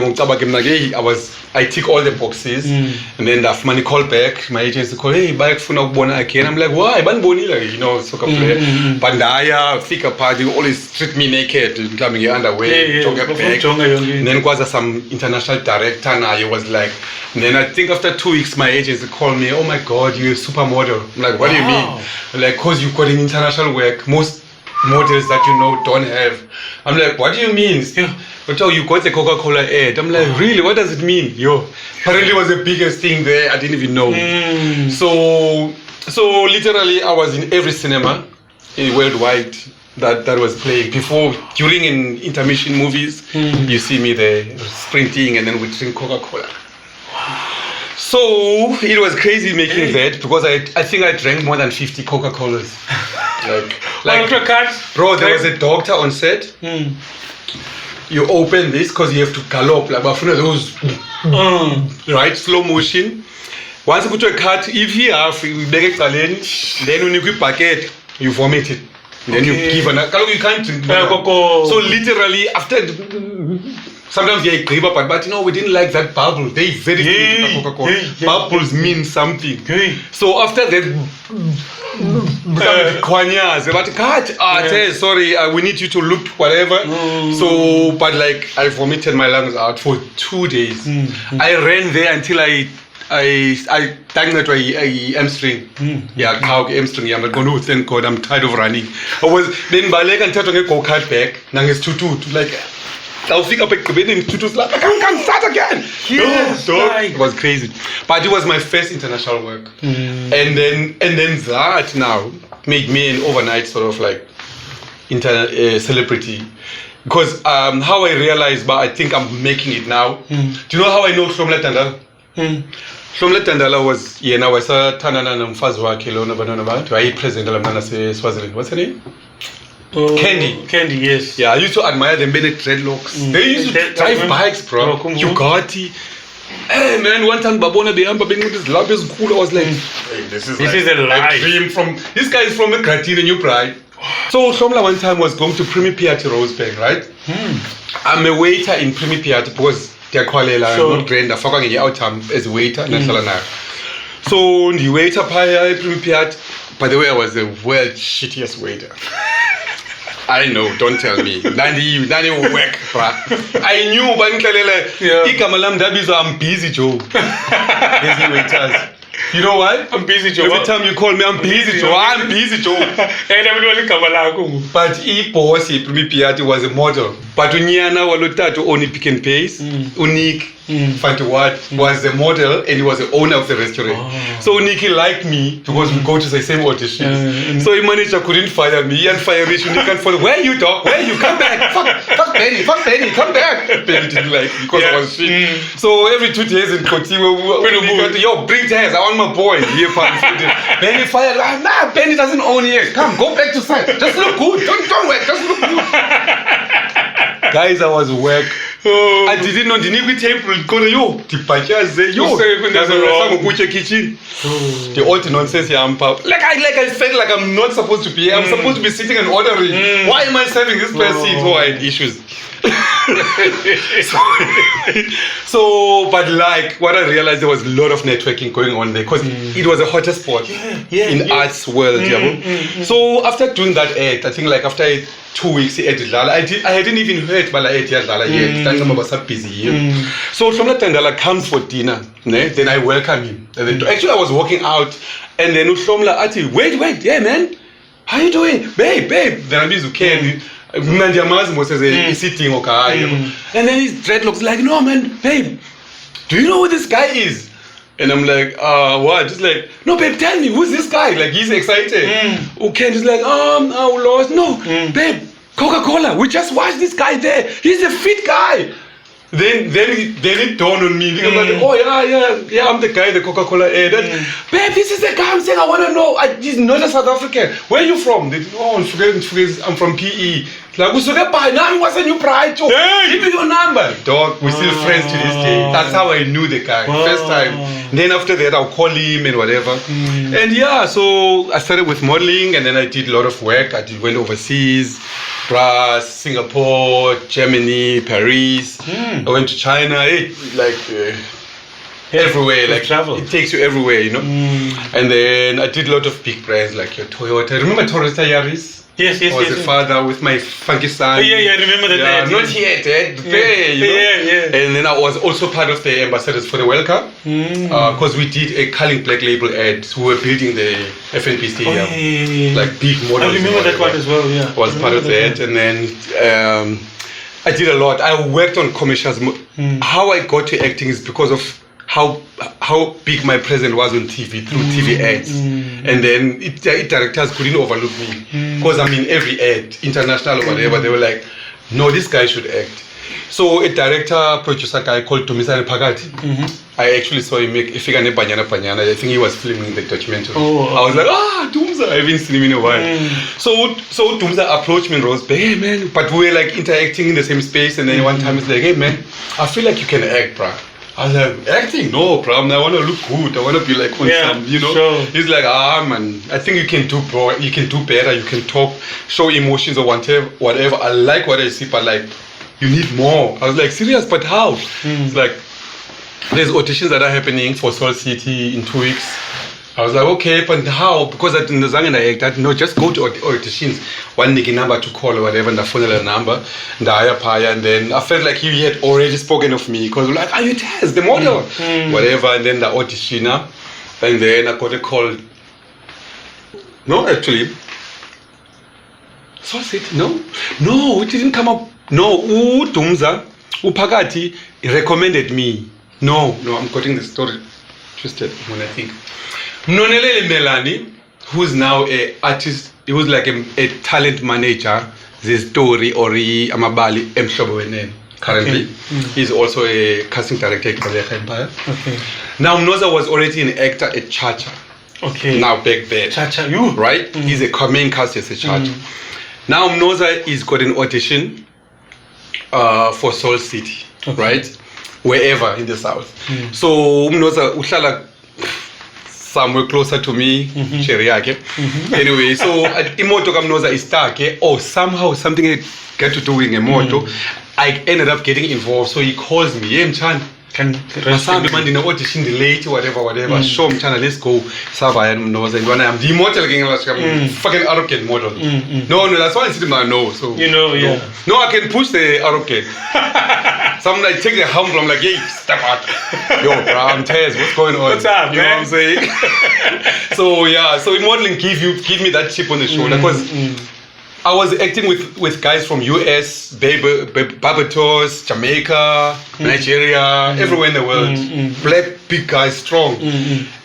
I tick all the boxes, and then the money called back, my agency called, hey, back Funa again. I'm like, why? You know, soccer player. Bandaya, Fika party, always treat me naked, coming underwear. And then was some international director now he was like, and then I think after 2 weeks my agency called me, oh my god, you're a supermodel. I'm like, what do you mean? Like, cause you've got an international work, most models that you know don't have. I'm like, what do you mean? But you got the Coca-Cola ad. I'm like, really, what does it mean? Apparently it was the biggest thing there, I didn't even know. So literally I was in every cinema worldwide that was playing. Before, during in intermission movies, you see me there sprinting and then we drink Coca-Cola. So it was crazy making that because I think I drank more than 50 Coca-Colas. Bro, there was a doctor on set. You open this because you have to gallop like those right, slow motion. Once you put a cut, if you have then when you give packet, you vomit it. Then you give you can't drink. So literally after sometimes they give up, but we didn't like that bubble. They very Coca-Cola. Bubbles mean something. So after that sorry, we need you to look whatever. So but like I vomited my lungs out for 2 days. I ran there until I thank that I hamstring. Hamstring. I'm not going to thank God. I'm tired of running. I was then by leg and touching a go-kart back. Now it's 2-2. Like I'll pick up a cabin in 2-2. Like I can't start again. It was crazy. But it was my first international work. And then that now made me an overnight sort of like celebrity. Because how I realized, but I think I'm making it now. Do you know how I know Hlomla Tandala? Hlomla Tandala was yena wasathandana nomfazi wakhe lona abantwana abantu wayeyipresidentala mntana Swaziland. What's her name? Candy, yes. Yeah, I used to admire them being dreadlocks. They used to drive bikes, bro. Bugatti. Hey man, one time Babona Behamba being with this love is cool. I was like, hey, this is a dream from this guy is from the Kratini New Pride. So Hlomla one time was going to Premier Piatti Rosebank, right? I'm a waiter in Premier Piatti because they're kwalela, I'm not grand, I'm going out as a waiter. So the waiter pie Premier Piatti, by the way, I was the world's shittiest waiter. I know, don't tell me. Nani work, bruh. I knew, but I'm busy, Joe. Busy waiters. You know what? I'm busy, Joe. Every time you call me, I'm busy, Joe. I'm busy, Joe. But boss, Premier Piatti was a model. But Unjani walotatu only Pick and Pays, Unique, Fantiwat was the model and he was the owner of the restaurant. So Unique liked me because we go to the same auditions. So the manager couldn't fire me and fire me. Unique can't follow. Where you dog? Where you? Come back. Fuck Bennie, come back. Bennie didn't like me because I was shit. So every 2 days in Koti, yo, bring Tazz. I want my boy. Bennie fired. Nah, Bennie doesn't own it. Come, go back to site. Just look good. Don't work. Just look good. Guys, I was work. I didn't know the nigga table yo kitchen. The old nonsense here. Like I felt like I'm not supposed to be here. I'm supposed to be sitting and ordering. Why am I serving this person? So I had issues. But like what I realized, there was a lot of networking going on there because it was a hotter spot in arts world. So after doing that ad, I think like after 2 weeks I hadn't even heard about it yet. I was busy. So Hlomla Tandala comes for dinner. Then I welcome him. Actually I was walking out and then Hlomla Ati, wait, yeah man, how you doing? Babe. Then I'm busy. Mna ndiyamazi mos as isidingo guy. And then his dreadlocks like, no man, babe, do you know who this guy is? And I'm like, what? Just like, no, babe, tell me, who's this guy? Like, he's excited. Okay, just like, oh, Lord, no, babe, Coca-Cola. We just watched this guy there. He's a fit guy. Then it dawned on me. Because like, oh yeah, I'm the guy, the Coca-Cola ad. Babe, this is the guy I'm saying I want to know. He's not a South African. Where are you from? They, I'm from PE. Like, now what's a new pride? Give me your number. Dog, we're still friends to this day. That's how I knew the guy. First time. Then after that, I'll call him and whatever. And yeah, so I started with modeling and then I did a lot of work. Went overseas, France, Singapore, Germany, Paris. I went to China, everywhere. Like travel. It takes you everywhere, you know. And then I did a lot of big brands like your Toyota. Remember Toyota Yaris? Yes. I was a father with my funky son. Oh, yeah, I remember that. Yeah, not yet, you know? Yeah. And then I was also part of the ambassadors for the World Cup because we did a Culling Black Label ad. We were building the FNP Stadium, like big models. I remember that one as well. Yeah, I was part of that, and then I did a lot. I worked on commercials. How I got to acting is because of how big my presence was on TV through TV ads, and then directors couldn't overlook me because I'm in every ad, international or whatever. They were like, no, this guy should act. So a producer guy called Tumisane Phakathi, I actually saw him make Ifika ne Banyana Banyana. I think he was filming the documentary. I was like, Tumza, I haven't seen him in a while. So Tumza approached me and was, hey man, but we were like interacting in the same space, and then one time it's like, hey man, I feel like you can act, bruh. I was like, acting? No problem. I want to look good. I want to be like on some, you know. Sure. He's like, man, I think you can do you can do better. You can talk, show emotions or whatever. I like what I see, but like, you need more. I was like, serious? But how? It's like, there's auditions that are happening for Soul City in 2 weeks. I was like, okay, but how? Because I didn't act. No, just go to auditions. One nigga number to call or whatever, and I phone a number, and and then I felt like he had already spoken of me because like, are you Tazz, the model? Whatever, and then the auditioner, and then I got a call. No, actually, so I said, no, it didn't come up. No, Tumza, Phakathi recommended me. No, I'm quoting the story twisted when I think. Mzwanele Melanie, who's now an artist, he was like a talent manager, this story or Amabali Mshobo currently. He's also a casting director at Kaleka Empire. Now Mnoza was already an actor at Chacha. Now back there. Chacha, you? Right? He's a main cast as a Chacha. Now Mnoza is got an audition for Soul City, right? Wherever in the south. So Mnoza ushala somewhere closer to me, Anyway, so imoto kamnoza is stuck, or somehow something had to do with Emoto. I ended up getting involved, so he calls me, hey Mchan, can in the audition late, whatever. Show Mchana, let's go. Savaya knows and when I'm the immortal fucking arrogant model. No, that's why I said no. So you know, no, I can push the arrogant. Some like take the humble, I'm like, hey, step out. Yo, bro, I'm Tazz, what's going on? What's up, you know what I'm saying? So in modeling give me that chip on the shoulder because I was acting with guys from US, Barbados, Jamaica, Nigeria, everywhere in the world. Black, big guys, strong.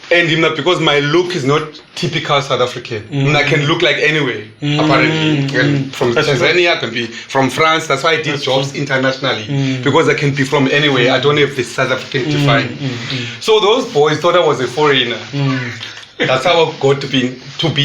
And because my look is not typical South African, I can look like anywhere, apparently. From Tanzania, I can be from France. That's why I did jobs internationally, because I can be from anywhere. I don't have the South African define. So those boys thought I was a foreigner. That's how I got to be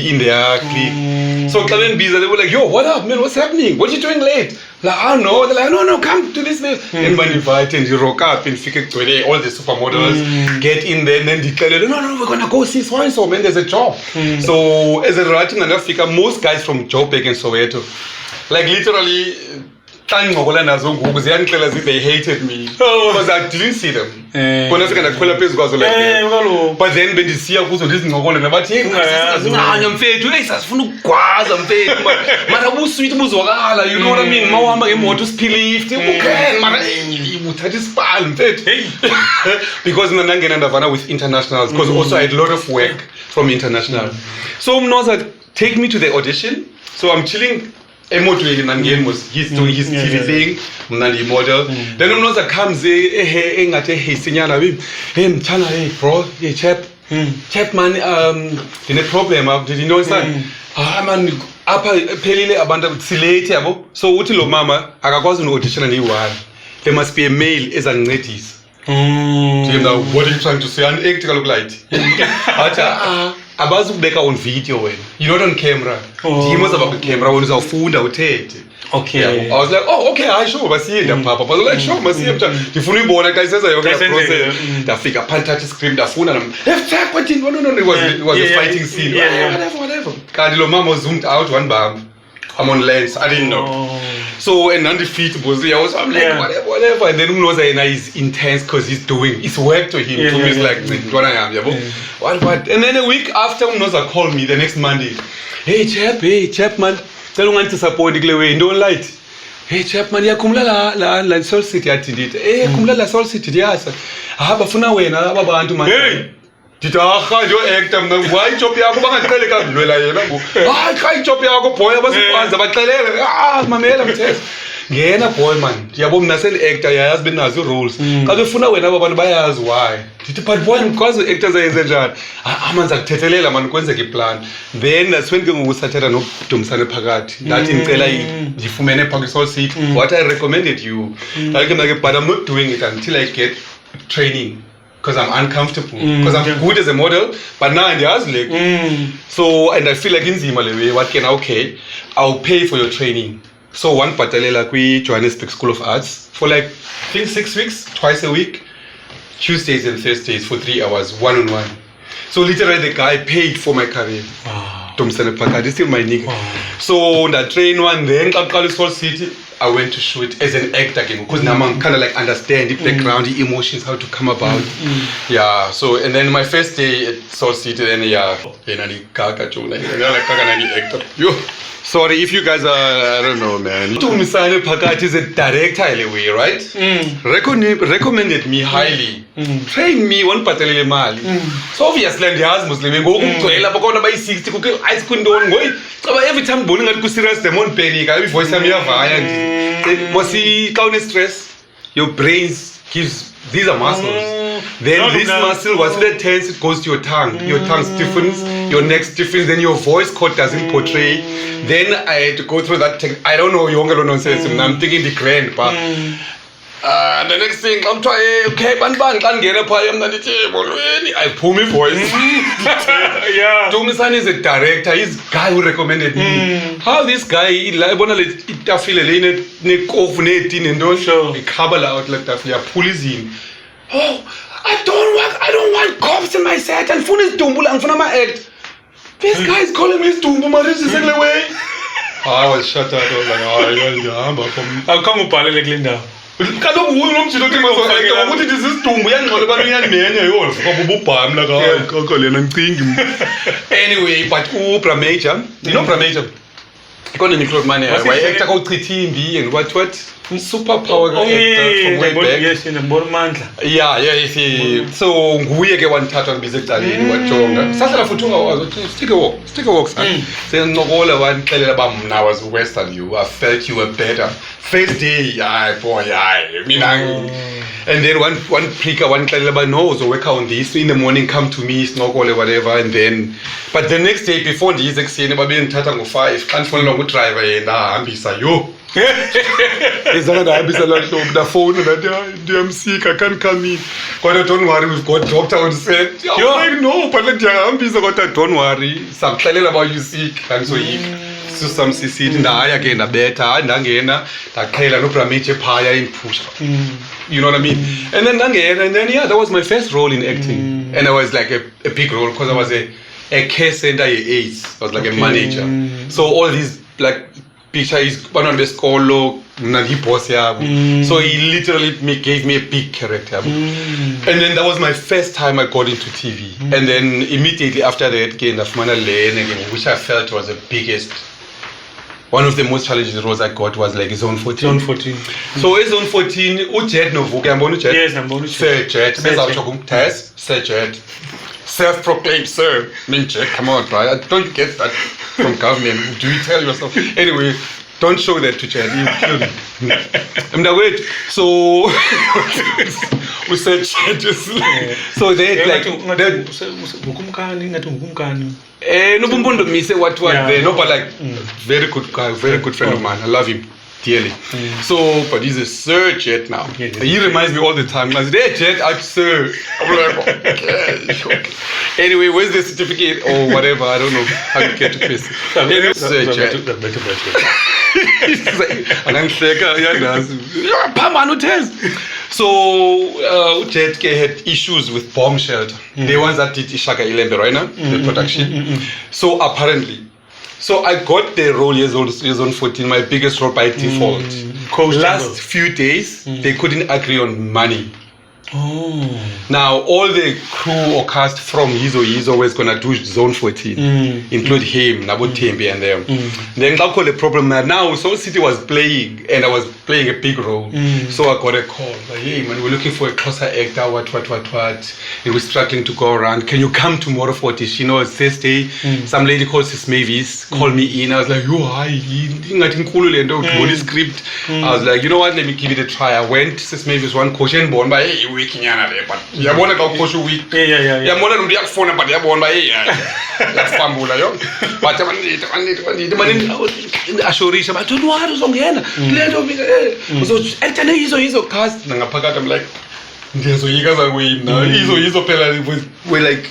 in their clique. So Clement Biza, they were like, yo, what up, man? What's happening? What are you doing late? Like, I don't know. They're like, no, come to this place. And when you invite and you rock up in Fikik today, all the supermodels get in there and then declare, no, we're gonna go see so man, there's a job. So as a writing in Africa, most guys from Joburg and Soweto, like literally, they hated me because I didn't see them. But then when you see a person listening, you know what I mean? Because with internationals, because also I had a lot of work from international. So Mnoza take me to the audition. So I'm chilling emotweni nangeni was he's doing his TV thing mna ndiyi-model then umnoza comes engathi hey sinyana hey mtshana hey bro hey chap man ndine-problem did you know son man apha phelile abantu silate yabo so uthi lo mama akakwazi no-auditiona neyi-one there must be a male ezandincedisa do you know what are you trying to say an-act kaloku light athi abazi ukubeka on video wena you're not on camera ndim ozaba kwicamera wena uzawufunda uthethe okay I was like okay hayi sure masiye ndapapa but like sure masiye mntana ndifuna uyibona xa isenza yonke la process ndafika phansi thatha iscreen ndafuna check what no it was a fighting scene whatever kanti lo mama zoomed out one bump I'm on lens I didn't know so and undefeated was I was I'm like whatever and then umnoza yena is intense because he's doing it's work to him to me is like ntwana yami yabo what and then a week after umnoza called me the next Monday hey chap man cela ungandisappoint kule way don't light hey chap man yakhumula la Soul City yathi ndithi khumula la Soul City ndiyasa bafuna wena aba bantu man ndithi nje actor mna why job yakho bangaqhele kandilwela yena ngoku hayi cha ijob yakho boy abasikwanza baxelele mamela mthetho ngena boy man yabo mna seli-actor yayazi benazo i-roles xa befuna wena aba bantu bayazi why ndithi but boy ndikwazi u-actor zayenze njani manzi akuthethelela man kwenzeka iplan then that's when ke ngoku sathetha nodumisane phakathi ndathi ndicela ndifumene phaa kwi-Soul City what I recommended you ndake mna ke but I'm not doing it until I get training because I'm uncomfortable because I'm good as a model but now ndiyazi like so and I feel like inzima le way what can okay I'll pay for your training so one bhatalela kwi-Johannesburg School of Arts for like I think 6 weeks twice a week Tuesdays and Thursdays for 3 hours one-on-one so literally the guy paid for my career Domsele Pakati still my nigga so that train one then xa kuqala i-Soul City I went to shoot as an actor again because now I'm kind of like understand the background, the emotions, how to come about. Yeah. So and then my first day at Soul City, then sorry if you guys are I don't know man. Mzwanele Pakati is a director anyway, right? Recommended me highly. Train me one patelele mali. So obviously ndiyazi Muslim ngoku ugcwele lapha khona bayi-60 kuke ice kundoni ngoyi caba every time ngibona ngathi ku-serious demon panic I voice yami iyavaya masi xa une-stress your brains gives these are muscles then this muscle once it tense it goes to your tongue stiffens your neck stiffens then your voice cord doesn't portray then I had to go through that I don't know yonke lo nonsense I'm thinking the grand but the next thing I'm trying okay banibani xa ndingena phaya mna ndithi molweni I pull my voice Dumisani is a director he's a guy who recommended me how this guy ibona le itafile le nekofu neti nento ikhabala out like tafile yaphula izini I don't want cops in my set andifuna izidumbu la ngifuna ama-act this guy is calling me isidumbu marisisele way I was shut out I was like ndihamba awukhange ubhalele kule ndawo kaloku nguye nomjito othi ukuthi ndisisidumbu yangxola abantu iyanimenya yona kwabububhami lakaka lena ngicingi anyway but uBra Major you know Bra Major Economic money wayecta kawuchitha imbi and what super power actor from way back yes inembona mandla yeah so nguye ke wanthathwa ngibize ecaleni wajonga sahlala futhi ungawazi stick a walk sencokola wanixelela ba mna was western you I felt you were better first day boy mina and then one pricker wanixelela ba no so work on this in the morning come to me sinocole whatever and then but the next day before ndize ekuseni babengithatha ngo5 xa ndifonela ngudriver yena ahambisa ndahambisa la hlobo ndafowuna ndathi I'm sick I can't come in kodwa don't worry we've got doctor on set like no but ndiyahambisa kodwa don't worry sakuhlelela ba you sick kandisoyika susamsisithi ndaya ke ndabetha ndangena ndaqhela noBra Major phaya ingiphusha you know what I mean and then ndangena and then that was my first role in acting and I was like a big role because I was a care center AIDS I was like a manager so all these like picture is bantwana besikolo mna ndiyiboss yabo so he literally gave me a big character and then that was my first time I got into TV and then immediately after that ke ndafumana lena which I felt was the biggest one of the most challenging roles I got was like Zone 14 so Zone 14 uJet novuka yambona uJet yes nambona Sir Jet bezawutsho kumTazz Sir Jet self-proclaimed sir Jet come on right don't get that from government do you tell yourself anyway Don't show that to Chad. He'll kill me. I'm like, wait. So we said Chad just so they had like no bumbundo me say what there. No, but like very good guy, very good friend of mine. I love him dearly. So, but he's a Sir Jet now. He reminds me all the time. I said, hey Jet, I'm Sir. I'm like, okay. Anyway, where's the certificate or whatever? I don't know how you get to piss. Anyway, Sir Jet. So Jet had issues with bomb shelter. The ones that did Ishaka Ilembe right now, the production. So apparently. So I got the role years on 14, my biggest role by default. Last few days, they couldn't agree on money. Now all the crew or cast from Yizo was gonna do Zone 14, include him, Nabo Tembe and them. Then I got the problem that now Soul City was playing and I was playing a big role. So I got a call, like, hey man, we're looking for a closer actor, what. And we're struggling to go around. Can you come tomorrow for audition? You know, it's Thursday. Some lady called Sis Mavis, called me in. I was like, hi, script. I was like, you know what, let me give it a try. I went, Sis Mavis, one coach and born by week. But yabona ka ukhosh week yabona lo yakufona but yabona ba yafambula yo but manje ashorisha bathi wari uzongena lento uzo ethane yizo cast ngaphakathi I'm like ndiyazoyika zakwina yizo phela we like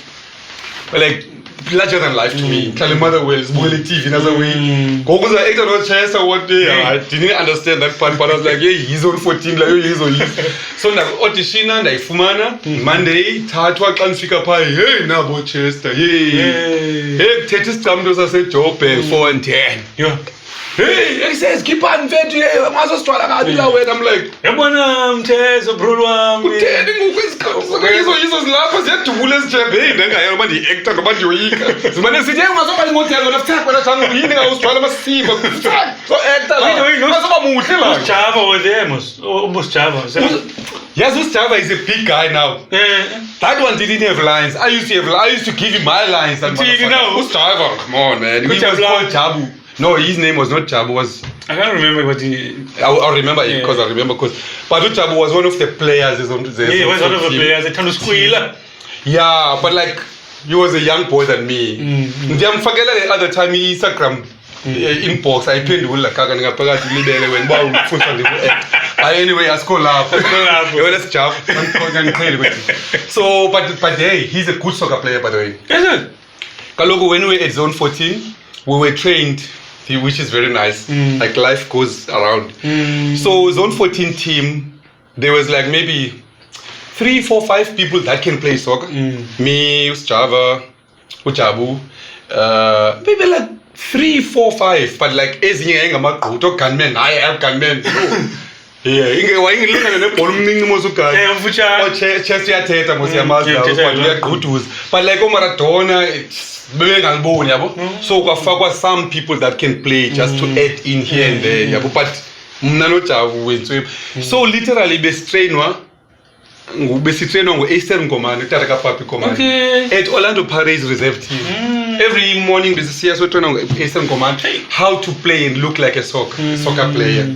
larger than life to me. Kale mother was bully TV another way. Go to actor no chance what day. I didn't understand that part, but I was like, yeah, he's on 14, like he's on. So na audition na ifumana Monday thathwa xa nifika pha hey na bo Chester hey thethi sicamdo sase job 4 and 10. Yeah. Hey, he says keep on vet ngazositwala kabi la wena. I'm like yabona Mthezo bro wami utheni ngokwesikhathi yizo zilapha ziyadubula ezijembe hey ngayena manje actor ngoba ndiyoyika zimane sithi ungazoba ngothenga nafuthaka wena thanga yini ngawusitwala masiva so actor ngazoba muhle la Java was there almost Java. Yes, this Java is a big guy now. That one didn't have lines. I used to give him my lines. Who's Java? Come on, man. He was called Jabu. No, his name was not Jabu. I can't remember what he. I remember it because but Jabu was one of the players. He was one of the players. Yeah, but like he was a young boy than me. I'm forgetting the other time he Instagram. Inbox I pinned with like when but anyway I score laugh let's job so but hey he's a good soccer player by the way. Is it? Kalogo when we were at Zone 14 we were trained which is very nice like life goes around so Zone 14 team there was like maybe 3, 4, 5 people that can play soccer me Java Ujabu maybe like 3, 4, 5 but like ezinye engamagquto gunmen I have gunmen inge wayengilingana nebhola umningi mosugaya chest yathetha mosiyamazi uyagquduza but like Maradona bebengaliboni yabo so kwafakwa some people that can play just to add in here and there yabo but mna noJavu wethu so literally bestrainwa besitrenwa ngo-Eastern Command Taraka Papi Command at Orlando Pirates Reserve Team. Every morning besisiya sotrena ngo-Eastern Command how to play and look like a soccer player.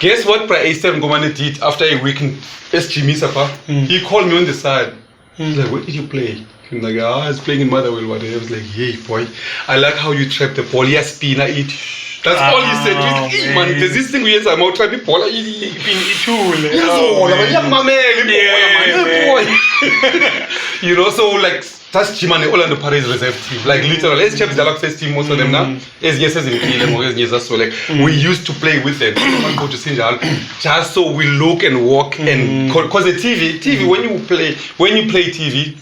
Guess what Eastern Command did after a week in SGM Sapa? He called me on the side. He's like, what did you play? I'm like, I was playing in Motherwell. Whatever. I was like, hey boy, I like how you trap the ball. Yeah, spinner it. That's all he said. Hey man, there's this thing we I'm out trying to ball. You know, so like that's Chimane Orlando Paris Reserve Team. Like literally, let's check the Dalak first team most of them now. So like we used to play with them. Go to Sinjal just so we look and walk and because the TV when you play TV.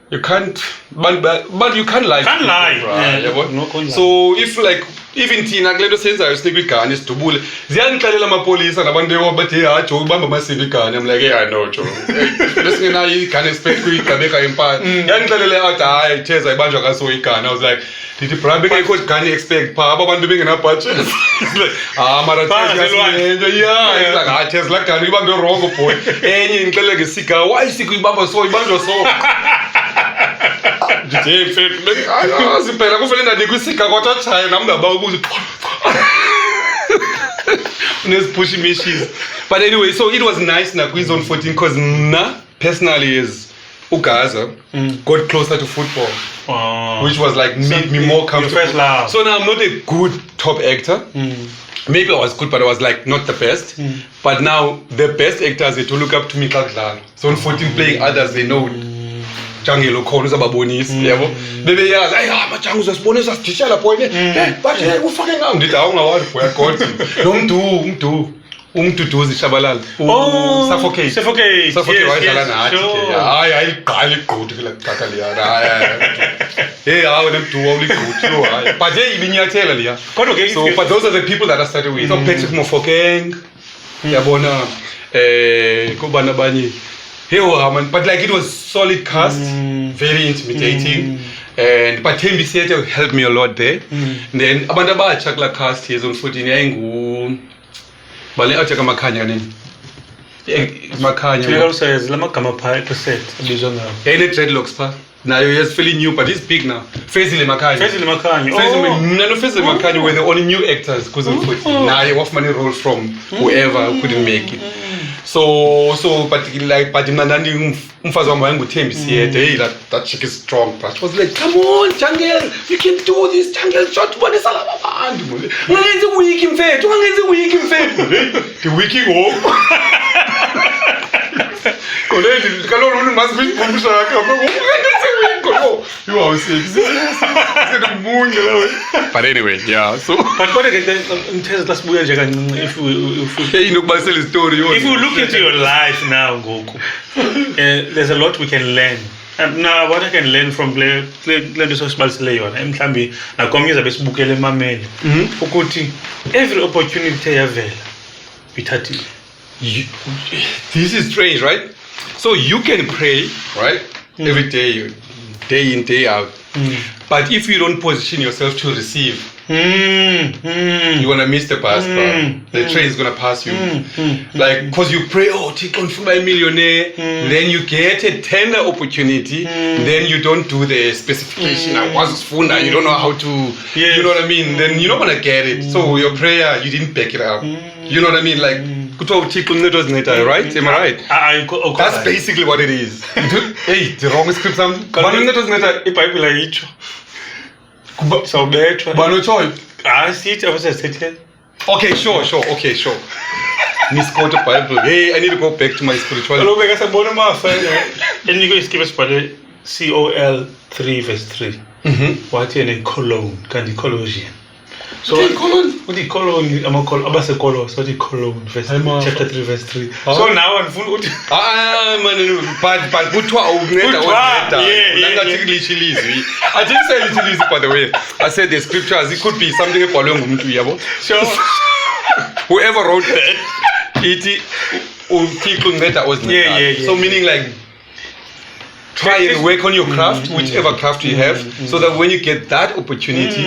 You can't, but you can't lie. Can't lie. Right, yeah, so if like even Tina Gledo says I was thinking can is to bull. Ziankalela mapolisa nabandewa but yeah, Joe Bamba Masivika. I'm like, yeah, I know, Joe. Listen, now you can expect we can make an empire. Yankalela out I chase I banjo so he can. I was like, did you probably can you expect Papa and being in a purchase? Marathon. Yeah, it's like I chase like can you the wrong point. Any in Sika, why is Siku Bamba so banjo so? Pushing mishes. But anyway, so it was nice na Zone 14 because personally is Ugaza got closer to football. Which was like made me more comfortable. Your first love. So now I'm not a good top actor. Maybe I was good, but I was like not the best. But now the best actors they to look up to me. So in 14 playing others, they know Jangelo calls about Bonis. Maybe yeah, like Machangus was bonus as teacher la point. But who fucking am did I want for a court? Don't do. To Shabalal. Suffocate. Suffocate. Yes, sure. I go to like Kakalia. Hey, I want them to only go. But they even ya tell ya. So, but those are the people that I started with. So Patrick Mofokeng, Yabona, Kubana Bani. But like it was solid cast, very intimidating. And but Tembi Theatre helped me a lot there. Then Abandaba Chakla cast here on 14 Bale achaka makhanya nini? Makhanya. Says lama kama percent abizwa ngawo. Any dreadlocks pa. Nayo is fairly new but he's big now. Fezile Makhanya. Fezile Makhanya were the only new actors because of 14. Nayo off money role from whoever couldn't make it. So particularly like but Nandi umfazi wami wayenguThembi Theatre. Hey, that chick is strong. But she was like, come on, Jungle, you can do this, Jungle. Shot bonisa laba bantu. Ungenzi week mfethu, ungenzi week mfethu. The week home. Koleni, kalona unu must be kumbusha yakho. You are sick. But anyway, yeah. So but what again let's buya nje kancane if you know about the story. If you look into your life now, Goku, there's a lot we can learn. And now what I can learn from learn this hospital yona emhlambi nakomyeza besibukele emamele ukuthi every opportunity yavela bithathile. This is strange, right? So you can pray, right? Every day in, day out. But if you don't position yourself to receive, you're gonna miss the bus, bro. The train is gonna pass you. Like, cause you pray, take on for my millionaire, then you get a tender opportunity, then you don't do the specification. I was funda, you don't know how to, you know what I mean? Then you're not gonna get it. So your prayer, you didn't back it up. You know what I mean? Like, right? Am I right? That's basically what it is. Hey, the wrong script. So better. Okay, sure. Misquote the Bible. Hey, I need to go back to my spiritual. Then you go skip COL 3 verse 3. What in Cologne? Can the Colossian? So what the Cologne? I'm call Abase Colo. So the Cologne verse chapter 3 verse 3. So now I'm full. But put I didn't say English by the way. I said the scriptures. It could be something about Sure. Whoever wrote that, So meaning like try and work on your craft, whichever craft you have, so that when you get that opportunity,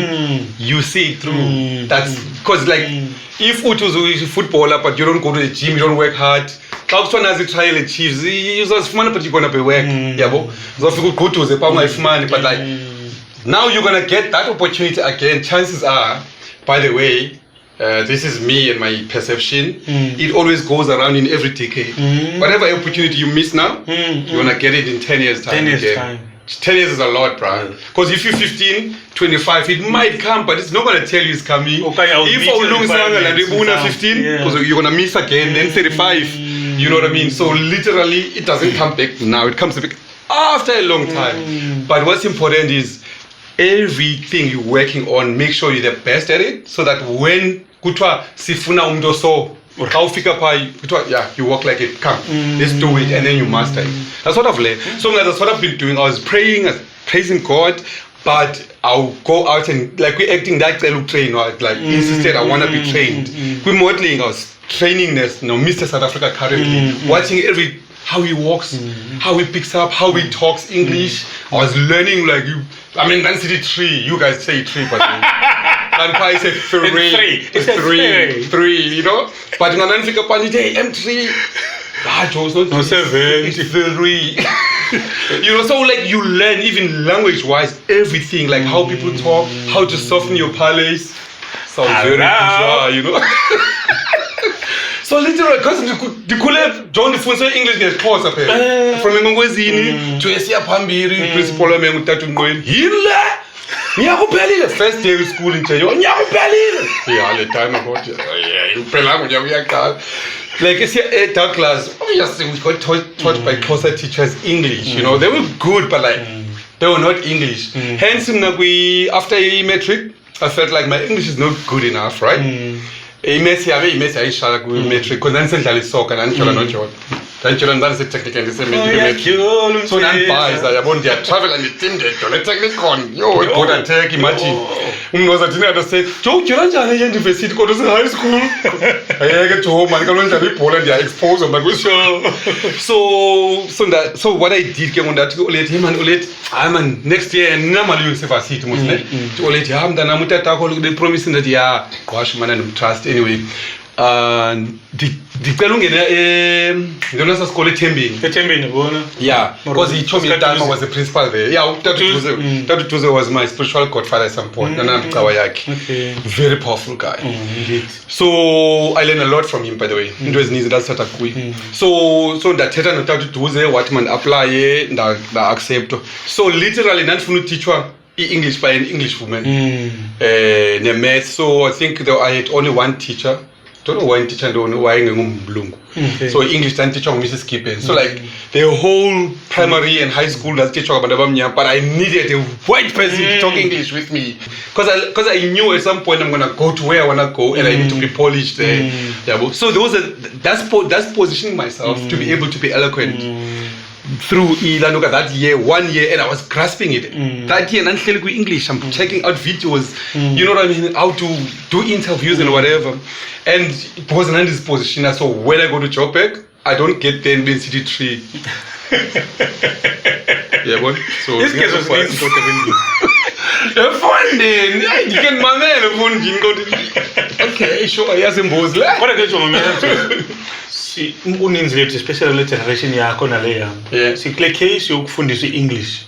you see it through. That's because like if you are a footballer but you don't go to the gym, you don't work hard. But now you're gonna get that opportunity again. Chances are, by the way, this is me and my perception. It always goes around in every decade. Whatever opportunity you miss now, you're gonna get it in 10 years time. 10 years time. 10 years is a lot, bro. Because if you're 15, 25, it might come, but it's not gonna tell you it's coming. Okay, if you're 15, because you're gonna miss again, then 35. You know what I mean? So literally, it doesn't come back now. It comes back after a long time. But what's important is everything you're working on, make sure you're the best at it, so that when kutwa sifuna umdo so you walk like it. Come, let's do it, and then you master it. That's what I've learned. So that's what I've been doing. I was praying, praising God, but I'll go out and like we're acting that I look trained, like insisted I wanna be trained. We're modeling, I was training this, Mr. South Africa currently, watching how he walks, how he picks up, how he talks English. I was learning like that's the tree. You guys say tree, but and I say three. It's three, you know. But when I think upon it, M3. No, 7. It's 3. You know, so like you learn even language-wise everything, like how people talk, how to soften your palate. Sounds very bizarre, you know. So literally, because the cool John the first English gets pause up here. From Mngwezini to Esia Pambiri, principal Mengutatu Ngoyin. Hila! Nyakupelile first day of school in Chayo. Nyakupelile! Yeah, all the time about it. Yeah, you pelang when you are like it's a third class. Obviously, we got taught by closer teachers English. You know, they were good, but like they were not English. Hence, after metric, I felt like my English is not good enough, right? Imesi ayishala ku metric because then sendlala isoccer nanitshola noJohn. Nanitshola ndani technical metric. So nanibhayiza yabona ndiya travel and nditinde John technical. Yo, God attack imagine. Umuntu wazathi nathi say, "Jo, ujela njani e-university kodwa usi high school?" Ayeke Jo, man kaloku ndidlala ibhola ndiya expose man kusho. So what I did ke ngondathi ulethi man ulethi, "Hayi man, next year namali university musine." Ulethi, "Ha mntanami utatakho le promise ndathi ya, washo man and trust anyway." Ndicela ungena ngilona sasikole eThembeni bona. Yeah, because he told me that I was the principal there. Yeah, Tatu Tuze was my spiritual godfather at some point. Okay. Very powerful guy. Indeed. So I learned a lot from him, by the way. Into ezininzi ndasithatha kuye. So ndathetha noTatu Tuze wathi man apply nda accept. So literally ndandifuna uteachwa English by an English woman. Ne maths. So I think I had only one teacher. Don't know why teacher don't know why so English then teacher Mrs. Kippen. So like the whole primary and high school that teacher but I needed a white person to talk English with me because I knew at some point I'm gonna go to where I wanna go and I need to be polished there. Yeah, so that's positioning myself to be able to be eloquent. Through that year, 1 year, and I was grasping it. That year, I'm English. I'm checking out videos. You know what I mean? How to do interviews and whatever. And it wasn't in this position. So when I go to Joburg, I don't get there in the city tree. Yeah, but so this case was nice for the fun then. You can manage okay, sure. Yes, in Bosle. What I get from my si uninzi lethu especially le generation yakho nale yami sikule case yokufundisa English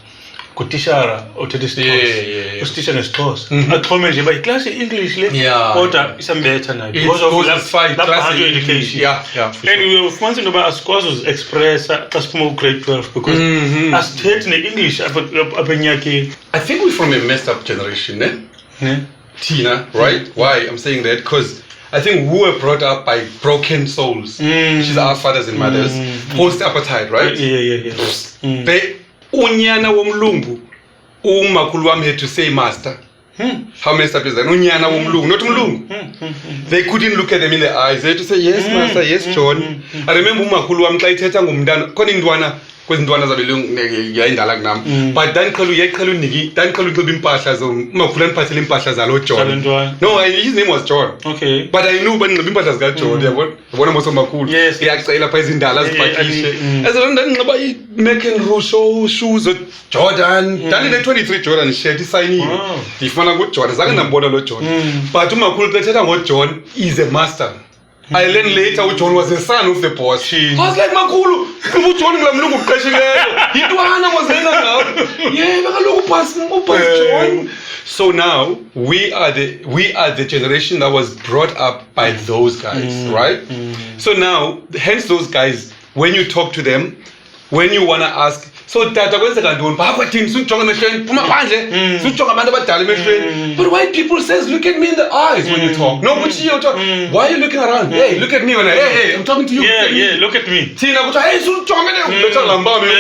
kutishara othethe isiXhosa usithisha nesiXhosa axhome nje ba iclass English le kodwa isambetha nayo because of that education and we want to know about asikwazi express xa siphuma ku grade 12 because asithethe ne-English abenyakeni. I think we're from a messed up generation, Tina, right? Why I'm saying that because I think we were brought up by broken souls. She's our fathers and mothers. Post-apartheid, right? Yeah. They unyana womlungu. Umakhulu wami had to say master. How messed up is that? Unyana womlungu, not umlungu. They couldn't look at them in the eyes. They had to say, yes, master, yes, John. I remember umakhulu wami xa ithetha ngomntana khona indwana kwezintwana zabelungu yayindala kunami but danqhela uniki danqhela uceba impahla umakhulu aniphathele impahla zalo John. No, his name was John. Okay. But I knew banqhela impahla zika John yabona mosomakhulu iyacela pha izindala zipakishe ndanqaba i-McEnroe shoes Jordan ndandine 23 Jordan shirt isayinile ndifana kuJordan zange ndambona lo John but umakhulu xa thetha ngoJohn is a master. I learned later John was the son of the boss. I was like, Makhulu, John nglamlungu uqeshileyo. Yintwana was lenga John. So now we are the generation that was brought up by those guys, right? So now, hence those guys, when you talk to them, when you wanna ask, so tata kwenzeka ntoni phapha thini sijonga emehlweni phuma phandle sijonga abantu abadala emehlweni but white people says look at me in the eyes when you talk no kuthi you talk why are you looking around hey look at me when hey I'm talking to you look at me thina kuthi hey sijonga mene ubetha ngambami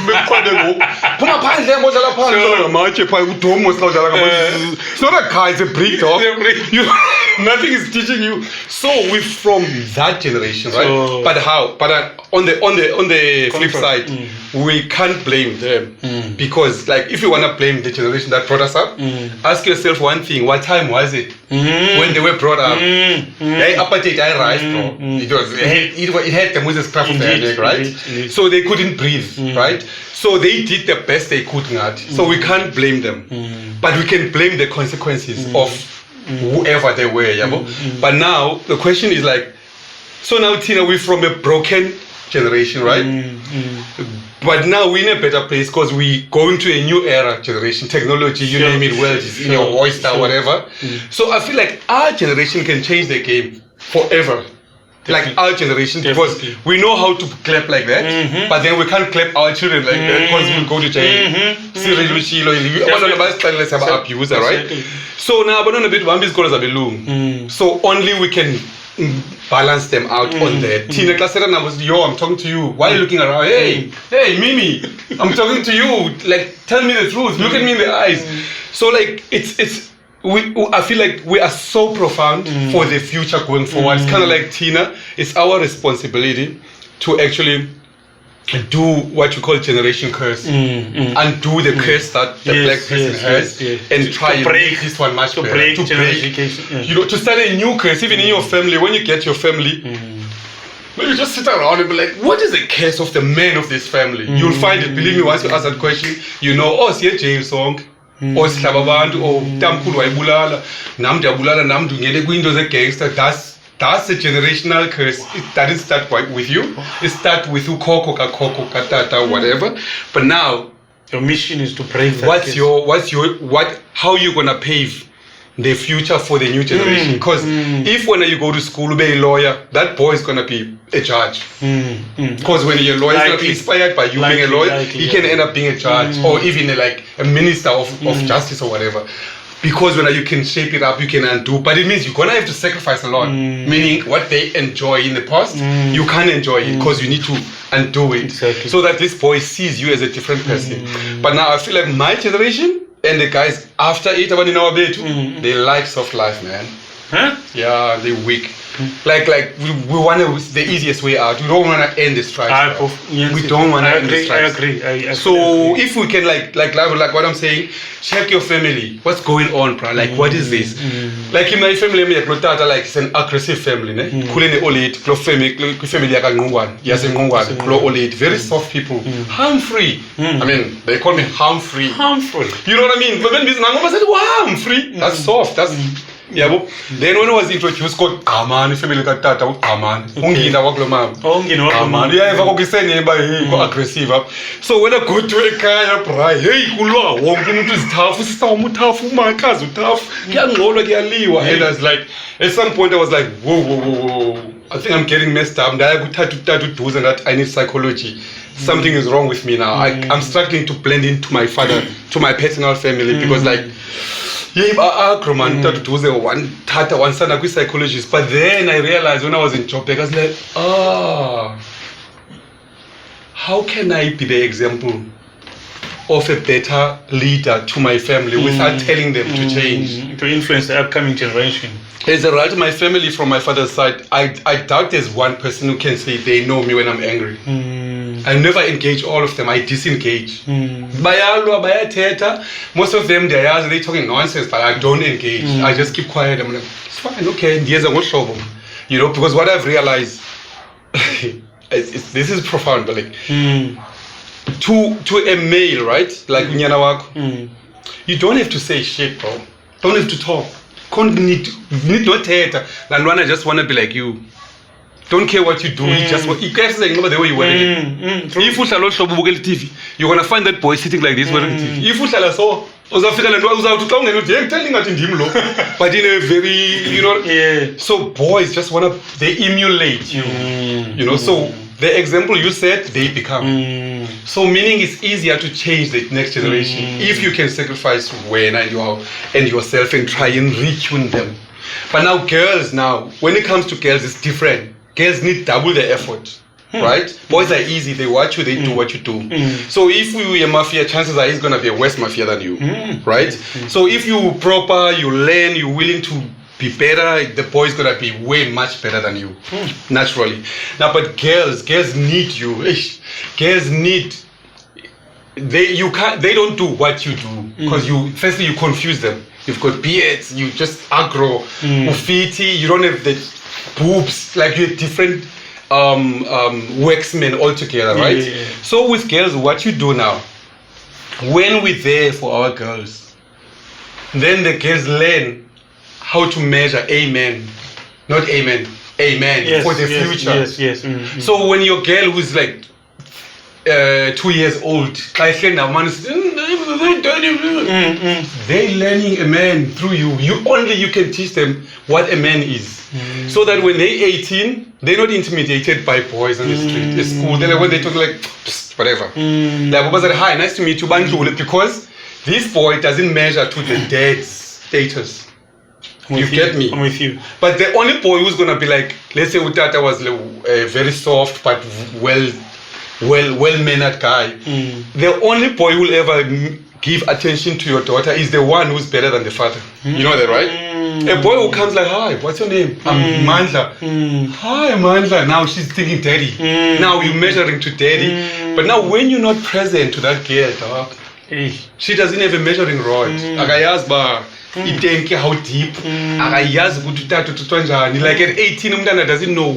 bekhwade ngoku phuma phandle ngodlala phandle ngamatshe pha udomo sidlala ngamatshe it's not a car it's a brick dog nothing is teaching you so we're from that generation right so, but how but on the flip side we can't blame them because like if you want to blame the generation that brought us up ask yourself one thing what time was it when they were brought up apartheid right bro it had them with the scruff of their neck right so they couldn't breathe right so they did the best they could not so we can't blame them but we can blame the consequences of whoever they were but now the question is like so now Tina we're from a broken generation, right? But now we're in a better place because we going to a new era generation, technology, you name it, world is in your oyster, whatever. So I feel like our generation can change the game forever. Like our generation, because we know how to clap like that, but then we can't clap our children like that because we'll go to jail. Abuser, right? So now, but on a bit, one is called as so only we can balance them out on that. Tina Klasera was, yo, I'm talking to you. Why are you looking around? Hey, Mimi, I'm talking to you. Like, tell me the truth. Look at me in the eyes. So like, I feel like we are so profound for the future going forward. It's kind of like Tina. It's our responsibility to actually do what you call generation curse and do the curse that the black person has and try to break this one much better. To break, you know, to start a new curse, even in your family. When you get your family, when you just sit around and be like, what is the curse of the man of this family? You'll find it. Believe me, once you ask that question, you know, oh, see a James song. Or sihlaba abantu or tamkhulu wayibulala nam ndiyabulala nam ndungene kwiinto ze-gangster. That's a generational curse. It doesn't start with you. It starts with ukoko kakoko katata whatever. But now your mission is to break that. How you gonna pave the future for the new generation? Because if when you go to school be a lawyer, that boy is gonna be a judge. Because when you're a lawyer, he's gonna be inspired by you being a lawyer. He can end up being a judge or even like a minister of justice or whatever. Because when you can shape it up, you can undo. But it means you're gonna have to sacrifice a lot. Meaning what they enjoy in the past, you can't enjoy it because you need to undo it. Exactly. So that this boy sees you as a different person. But now I feel like my generation and the guys after it, about in our bed too, they like soft life, man. Huh? Yeah, they're weak. Like we want the easiest way out. We don't want to end the strike. We don't want to end the strike. I agree. So if we can like what I'm saying, check your family. What's going on, bro? Like what is this? Like in my family, like it's an aggressive family. Kulene old family yes, old, very soft people, harm-free. I mean, they call me harm-free. You know what I mean? But when I said, wow, harm-free. That's soft. That's then when I was introduced, called Amani, family got that out Amani. Nginda wakulo mama. Amani, yeah, if I go say neighbor, go aggressive. So when I go to a car, pray, hey, kulwa, won't do tough, sister, tough, my cousin, tough. And I was like, at some point I was like, whoa. I think I'm getting messed up. I need psychology. Something is wrong with me now. I'm struggling to blend into my father, to my personal family, because like, one son a psychologist. But then I realized when I was in Joburg, I was like, how can I be the example of a better leader to my family without telling them to change? To influence the upcoming generation. As a result, my family from my father's side, I doubt there's one person who can say they know me when I'm angry. I never engage all of them. I disengage. Most of them, they're talking nonsense, but I don't engage. I just keep quiet. I'm like, it's fine, okay. You know, because what I've realized, this is profound, but like, to a male, right? Like Unjani, you don't have to say shit, bro. Don't have to talk. Need not hate. I just want to be like you. Don't care what you do. You can't say the way you wear it. If you shall also Google TV, you're gonna find that boy sitting like this wearing TV. If you shall so, but in a very, you know, so boys just wanna emulate you. You know, so the example you set, they become. So meaning it's easier to change the next generation if you can sacrifice when and yourself and try and retune them. But now girls, when it comes to girls, it's different. Girls need double the effort, right? Boys are easy. They watch you, they do what you do. So if we were a mafia, chances are he's going to be a worse mafia than you, right? So if you proper, you learn, you're willing to be better, the boy's going to be way much better than you, naturally. Now, but girls need you. Girls need... They don't do what you do because firstly you confuse them. You've got beards, you just aggro, ufiti, you don't have the boobs, like you're different waxmen altogether, right? So with girls, what you do now, when we're there for our girls, then the girls learn how to measure a man, not a man, a man for the future. Yes. So when your girl who's like 2 years old, they're learning a man through you. You can teach them what a man is. So that when they're 18, they're not intimidated by boys on the street, at school. They're like, when they talk like, psst, whatever. Like, hi, nice to meet you, Bandlule, because this boy doesn't measure to the dad's status. You get me? I'm with you. But the only boy who's gonna be like, let's say Utata was very soft but well-mannered guy. The only boy who will ever give attention to your daughter is the one who's better than the father. You know that, right? A boy who comes like, hi, what's your name? I'm Mandla. Hi, Mandla. Now she's thinking daddy. Now you're measuring to daddy. But now when you're not present to that girl, dog, she doesn't have a measuring rod. How deep. Like at 18, umntana doesn't know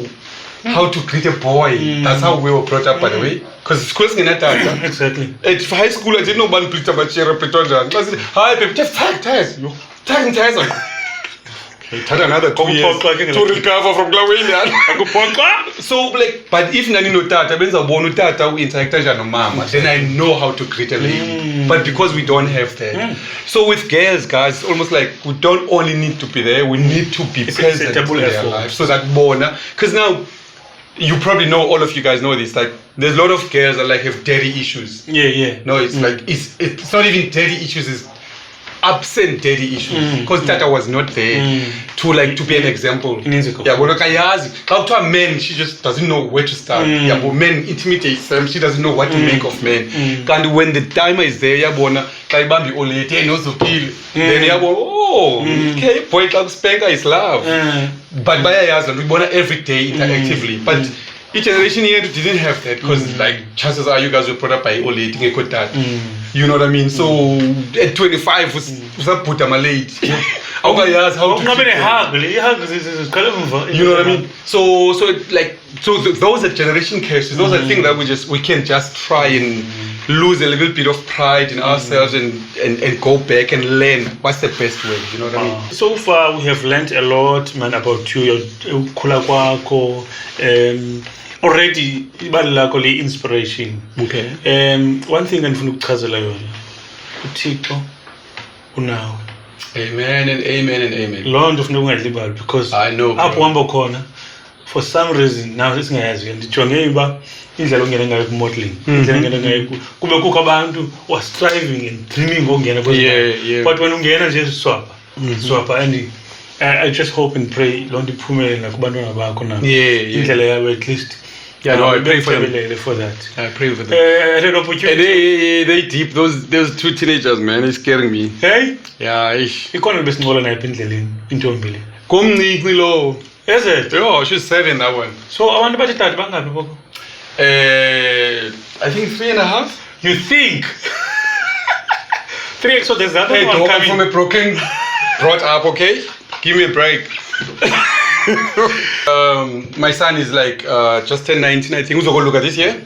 how to greet a boy. That's how we were brought up, by the way. Because school's in that. Exactly. At high school, I didn't know one Peter Bachira Petonja. I said, hi, baby, just Tazz. Tazz. Had another 2 years to recover from Glawelian. So, like, but if Nani no tata, means a bonu tata who interact no mama, then I know how to greet a lady. But because we don't have that. So with girls, guys, it's almost like we don't only need to be there, we need to be present in their life. So that bona, because now, you probably know, all of you guys know this, like, there's a lot of girls that like have daddy issues. Yeah. No, it's like, it's not even daddy issues, it's absent daddy issues, because Tata was not there to be an example. Yeah, but to a man, she just doesn't know where to start. Yeah, but men intimidate them, she doesn't know what to make of men. And when the timer is there, then okay, boy club spanker is love. But by we born every day interactively. But each generation here didn't have that, because like chances are you guys were brought up by old lady. You know what I mean? So at 25 was a put my late. How to you know what I mean? So those are generation cases. Those are things that we can just try and lose a little bit of pride in ourselves and go back and learn what's the best way. You know what I mean? So far we have learned a lot, man, about you, your khula kwakho, already ibalulakho inspiration. Okay. One thing engifuna ukuchazela yona, uThixo unawe. Amen and amen and amen. Lo nto ufuna ungadlibali, because I know apho uhamba khona, for some reason now singayazi ndijonge uba indlela ongena ngayo ku-modeling, indlela ongena ngayo kube kukho abantu was striving and dreaming ngongena kwezi, but when ungena nje swapha and I just hope and pray loo nto iphumele nakubantwana bakho na indlela yabo at least. Yeah, no, I pray for them. For that. I pray for them. I had an opportunity. And they deep. Those two teenagers, man, it's scaring me. Hey? Yeah, Ikona best ngola na ipindleleni intombile. Komniki lo. Is it? Oh, she's 7 that one. So abantu bathi tata bangapi boko? I think 3.5. You think? 3, so there's another one coming. From a broken brought up, okay? Give me a break. My son is like just turned 19, I think. Who's going to look at this year?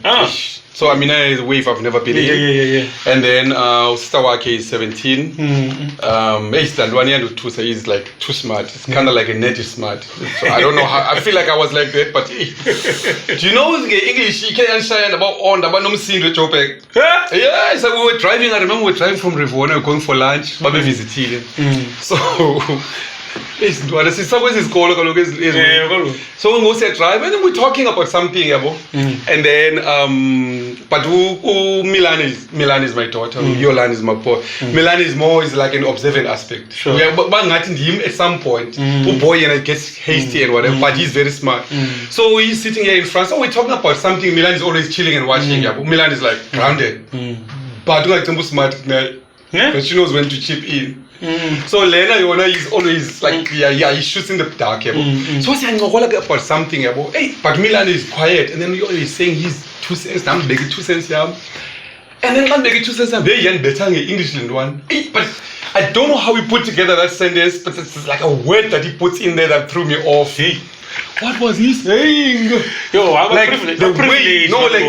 So Amina is a wave I've never been in. Yeah. And then sister Wake is 17. He's like too smart. It's kind of like a native smart. So I don't know how. I feel like I was like that, but do you know English? You can't understand about no msindo chopek. Yeah, so we were driving. I remember we were driving from Rivona, going for lunch. But we visited. So. So when we go drive, and then we're talking about something, and then but Milan is my daughter, Yolan is my boy. Milan is like an observant aspect. Sure. We are banging him at some point. Boy and gets hasty and whatever, but he's very smart. So he's sitting here in front. So we're talking about something. Milan is always chilling and watching. Milan is like grounded, but like smart. But she knows when to chip in. So Lena Yona is always like he shoots in the dark. So I say about something hey, but Milan is quiet, and then we always saying he's 2 cents. I'm making 2 cents and then I'm making 2 cents. I'm very young, better English than one. Hey, but I don't know how he put together that sentence, but it's like a word that he puts in there that threw me off. Hey, what was he saying? Yo, I was like the way, no, like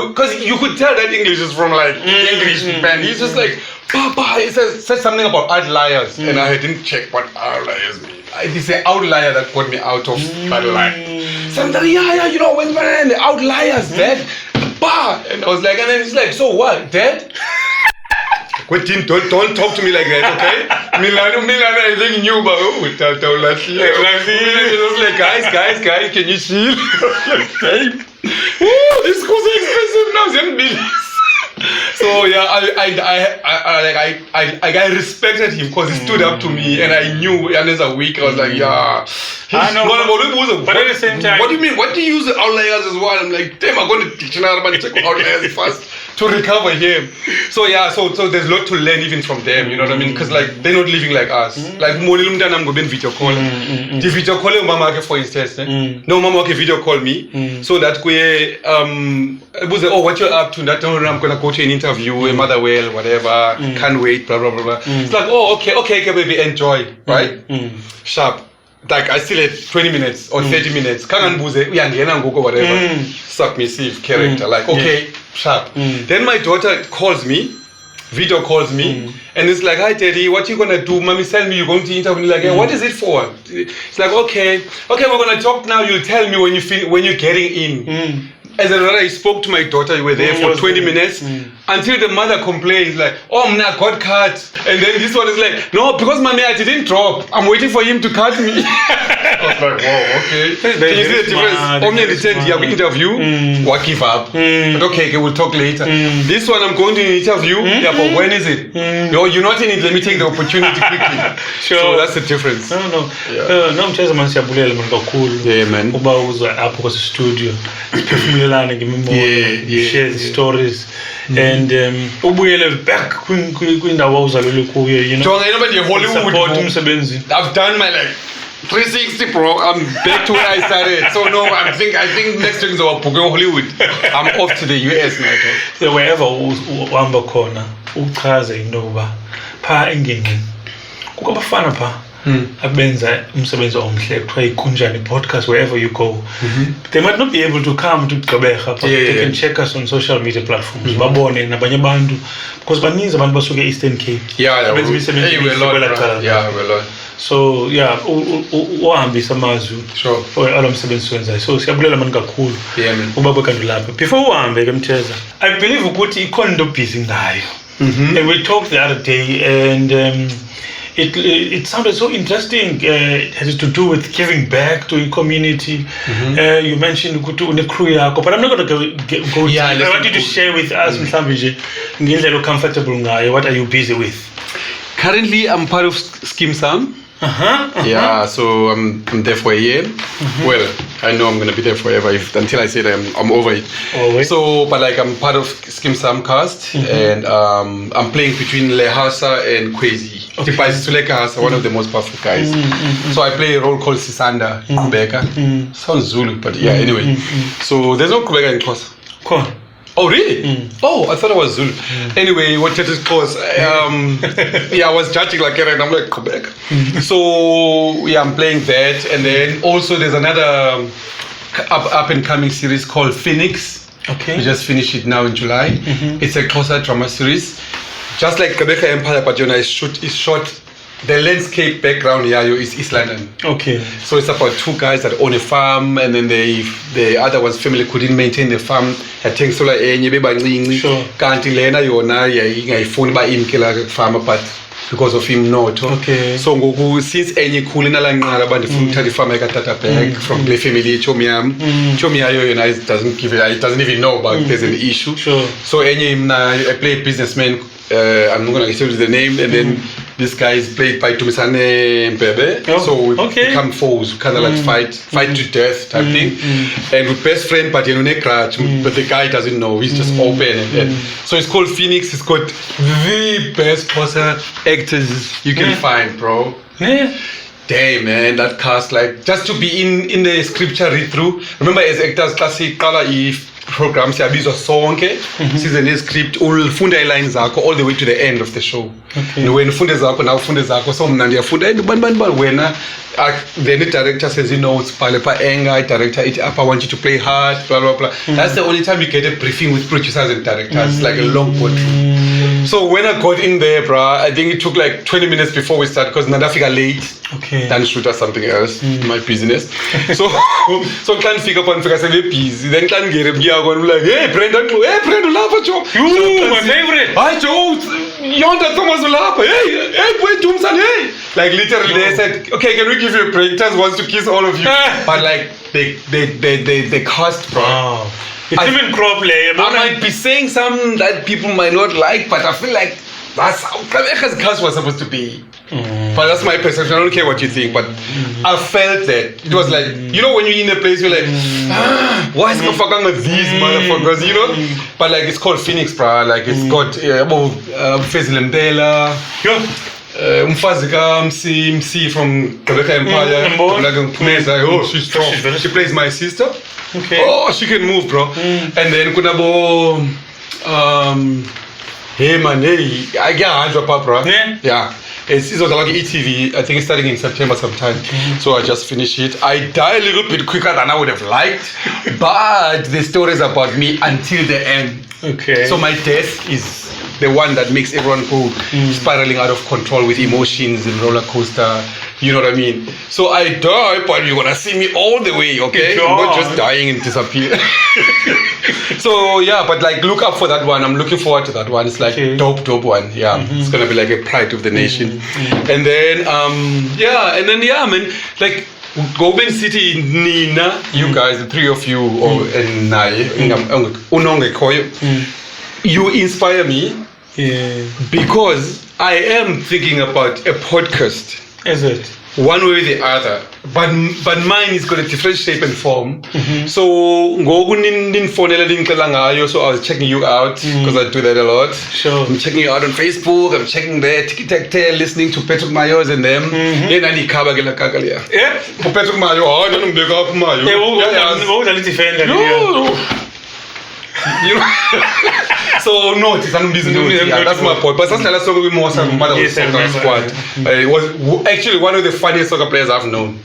because you could tell that English is from like English man. He's just like. Papa, he said something about outliers, and I didn't check what outliers mean. it's an outlier that got me out of that line. So I'm like, yeah, you know, when the outliers, Dad, bah. And I was like, and then he's like, so what, Dad? Don't talk to me like that, okay? Milano, I think you, but I was like, guys, can you chill? Damn. This school's expensive now, so yeah, I respected him because he stood up to me, and I knew. And as a week, I was like, yeah. I know, but at the same time, what do you mean? What do you use the outliers as well? I'm like, damn, I'm going to dictionary and check outliers first to recover him. So yeah, so there's a lot to learn even from them. You know what I mean? Because like they're not living like us. Like I'm going to video call. The video call mama for instance. No mama can video call me. So that way, it was what you're up to. That I'm going to go to an interview, a Motherwell, whatever. Can't wait, blah blah blah blah. It's like, oh okay, baby, enjoy, right? Sharp. Like I still had 20 minutes or 30 minutes. Whatever. Submissive character. Like, okay, sharp. Then my daughter calls me, video calls me, and it's like, hi Daddy, what you gonna do? Mommy tell me you're going to interview. Like, hey, what is it for? It's like, okay, we're gonna talk now. You'll tell me when you're getting in. As a matter, I spoke to my daughter. We were there for 20 minutes until the mother complains, like, oh, I got cut. And then this one is like, no, because mommy, I didn't drop. I'm waiting for him to cut me. I was like, whoa, okay. Can you see the difference? Only the interview, what give up. But okay, we'll talk later. This one, I'm going to an interview. Yeah, but when is it? No, you're not in it. Let me take the opportunity quickly. Sure. So that's the difference. No. Yeah, man. Uba uza apho kwa studio. Share stories and ubuyele back kwindawo uzalelwe kuyo, you know. I've done my like 360, bro. I'm back to where I started. So no, I think next week is our Mquqo Hollywood. I'm off to the US now. So wherever uhamba khona uchaze into kuba pha engingqini kukho abafana pha abenza umsebenzi omhle kuthiwa iKunjani Podcast. Wherever you go, they might not be able to come to Gqeberha, but they can check us on social media platforms. Babone nabanye abantu because baninzi abantu basuke Eastern Cape. We're a lot. So yeah, uhambisa amazwi. Sure. Alomsebenzi wenzayo. So siyabulela mani kakhulu. Yeah, man. Ubaba kanti lapha. Before uhambe ke Mtheza, I believe ukuthi ikhona into busy ngayo. And we talked the other day, and it sounded so interesting. It has to do with giving back to a community. You mentioned ukuthi crew yakho, but I'm not going to go. Yeah, I want you to share with us mhlawumbe nje ngendlela comfortable ngayo. What are you busy with? Currently, I'm part of SKEEM Sam. Yeah, so I'm there for a year. Well, I know I'm gonna be there forever until I say that I'm over it. Always. So, but like I'm part of SKEEM Sam cast, and I'm playing between Lehasa and Kwezi. Okay. Lehasa, one of the most powerful guys. So I play a role called Sisanda Kubeka. Sounds Zulu, but yeah. Anyway, so there's no Kubeka in Xhosa. Cool. Oh really? Oh, I thought it was Zulu. Anyway, what it is cause? Yeah, I was judging like it, and I'm like, come back. So yeah, I'm playing that, and then also there's another up and coming series called Phoenix. Okay. We just finished it now in July. It's a Xhosa drama series, just like Gqeberha Empire, but you know, it's shot. The landscape background here is East London. Okay. So it's about two guys that own a farm, and then the other one's family couldn't maintain the farm. Sure. Kanti lena yona ingayifuni ba imkela farmer, but because of him not. Okay. So ngoku since enye khulu nalanqala bandifuna uthatha ifama ekatata back from the family chomi yayo yona it doesn't even know about there's an issue. Sure. So enye imna I play a businessman. I'm not gonna tell you the name, and then this guy is played by Tumisane Mbebe. So we become foes, kind of like fight to death type thing. And we're best friend, but you know, but the guy doesn't know. He's just open, and so it's called Phoenix. It's got the best Xhosa actors you can find, bro. Yeah. Damn, man, that cast, like, just to be in the scripture read through. Remember, as actors, classic color if programs siyabizwa sonke season script ulfunda line zakho all the way to the end of the show. Okay. When ufunde zakho na ufunde zakho so mna ndiyafunda bani wena then the director says notes pale pa enga director it up I want you to play hard blah blah blah. That's the only time you get a briefing with producers and directors. Like a long boardroom. So when I got in there, bruh, I think it took like 20 minutes before we started because Nadafika late. Okay. Then shoot us something else, my business. So can't figure upon figure say busy. Then can't get him here. I'm like, hey Brenda, Lapa Joe. You, my favorite. Hi Joe, yonder Thomas Lapa. Hey, wait, Jumsan, hey. Like literally they said, okay, can we give you a break? Tazz wants to kiss all of you. But like they cast, bro. Wow. It's even crop layer. I might be saying something that people might not like, but I feel like that's how Kabeka's cast was supposed to be. But that's my perception. I don't care what you think, but I felt that it was like, you know, when you're in a place, you're like, why is my fucking with these motherfuckers, you know? But like, it's called Phoenix, bro. Like, it's got Fezil Mdela, Mfazi MC from Kabeka Empire. She's strong. She plays my sister. Okay. Oh, she can move, bro. And then Kunabo, hey man, hey, I get 100 pop, bro. Yeah. It was like ETV. I think it's starting in September sometime. So I just finished it. I die a little bit quicker than I would have liked, but the story is about me until the end. Okay. So my death is the one that makes everyone go spiraling out of control with emotions and roller coaster. You know what I mean? So I die, but you're gonna see me all the way, okay? I'm not just dying and disappear. So yeah, but like look up for that one. I'm looking forward to that one. It's like dope one. Yeah, it's gonna be like a pride of the nation. And then man, like Goben City, Nina, you guys, the three of you, and Nai, you inspire me because I am thinking about a podcast. Is it? One way or the other, but mine is got a different shape and form. So so I was checking you out because I do that a lot. Sure. I'm checking you out on Facebook. I'm checking there, listening to Patrick Mayos and them. Yeah. Patrick Mayo. Oh, I don't big up Mayo. You know, so no, it's an business. That's my point. But that's the last soccer we more than mother was squad. It was actually one of the funniest soccer players I've known.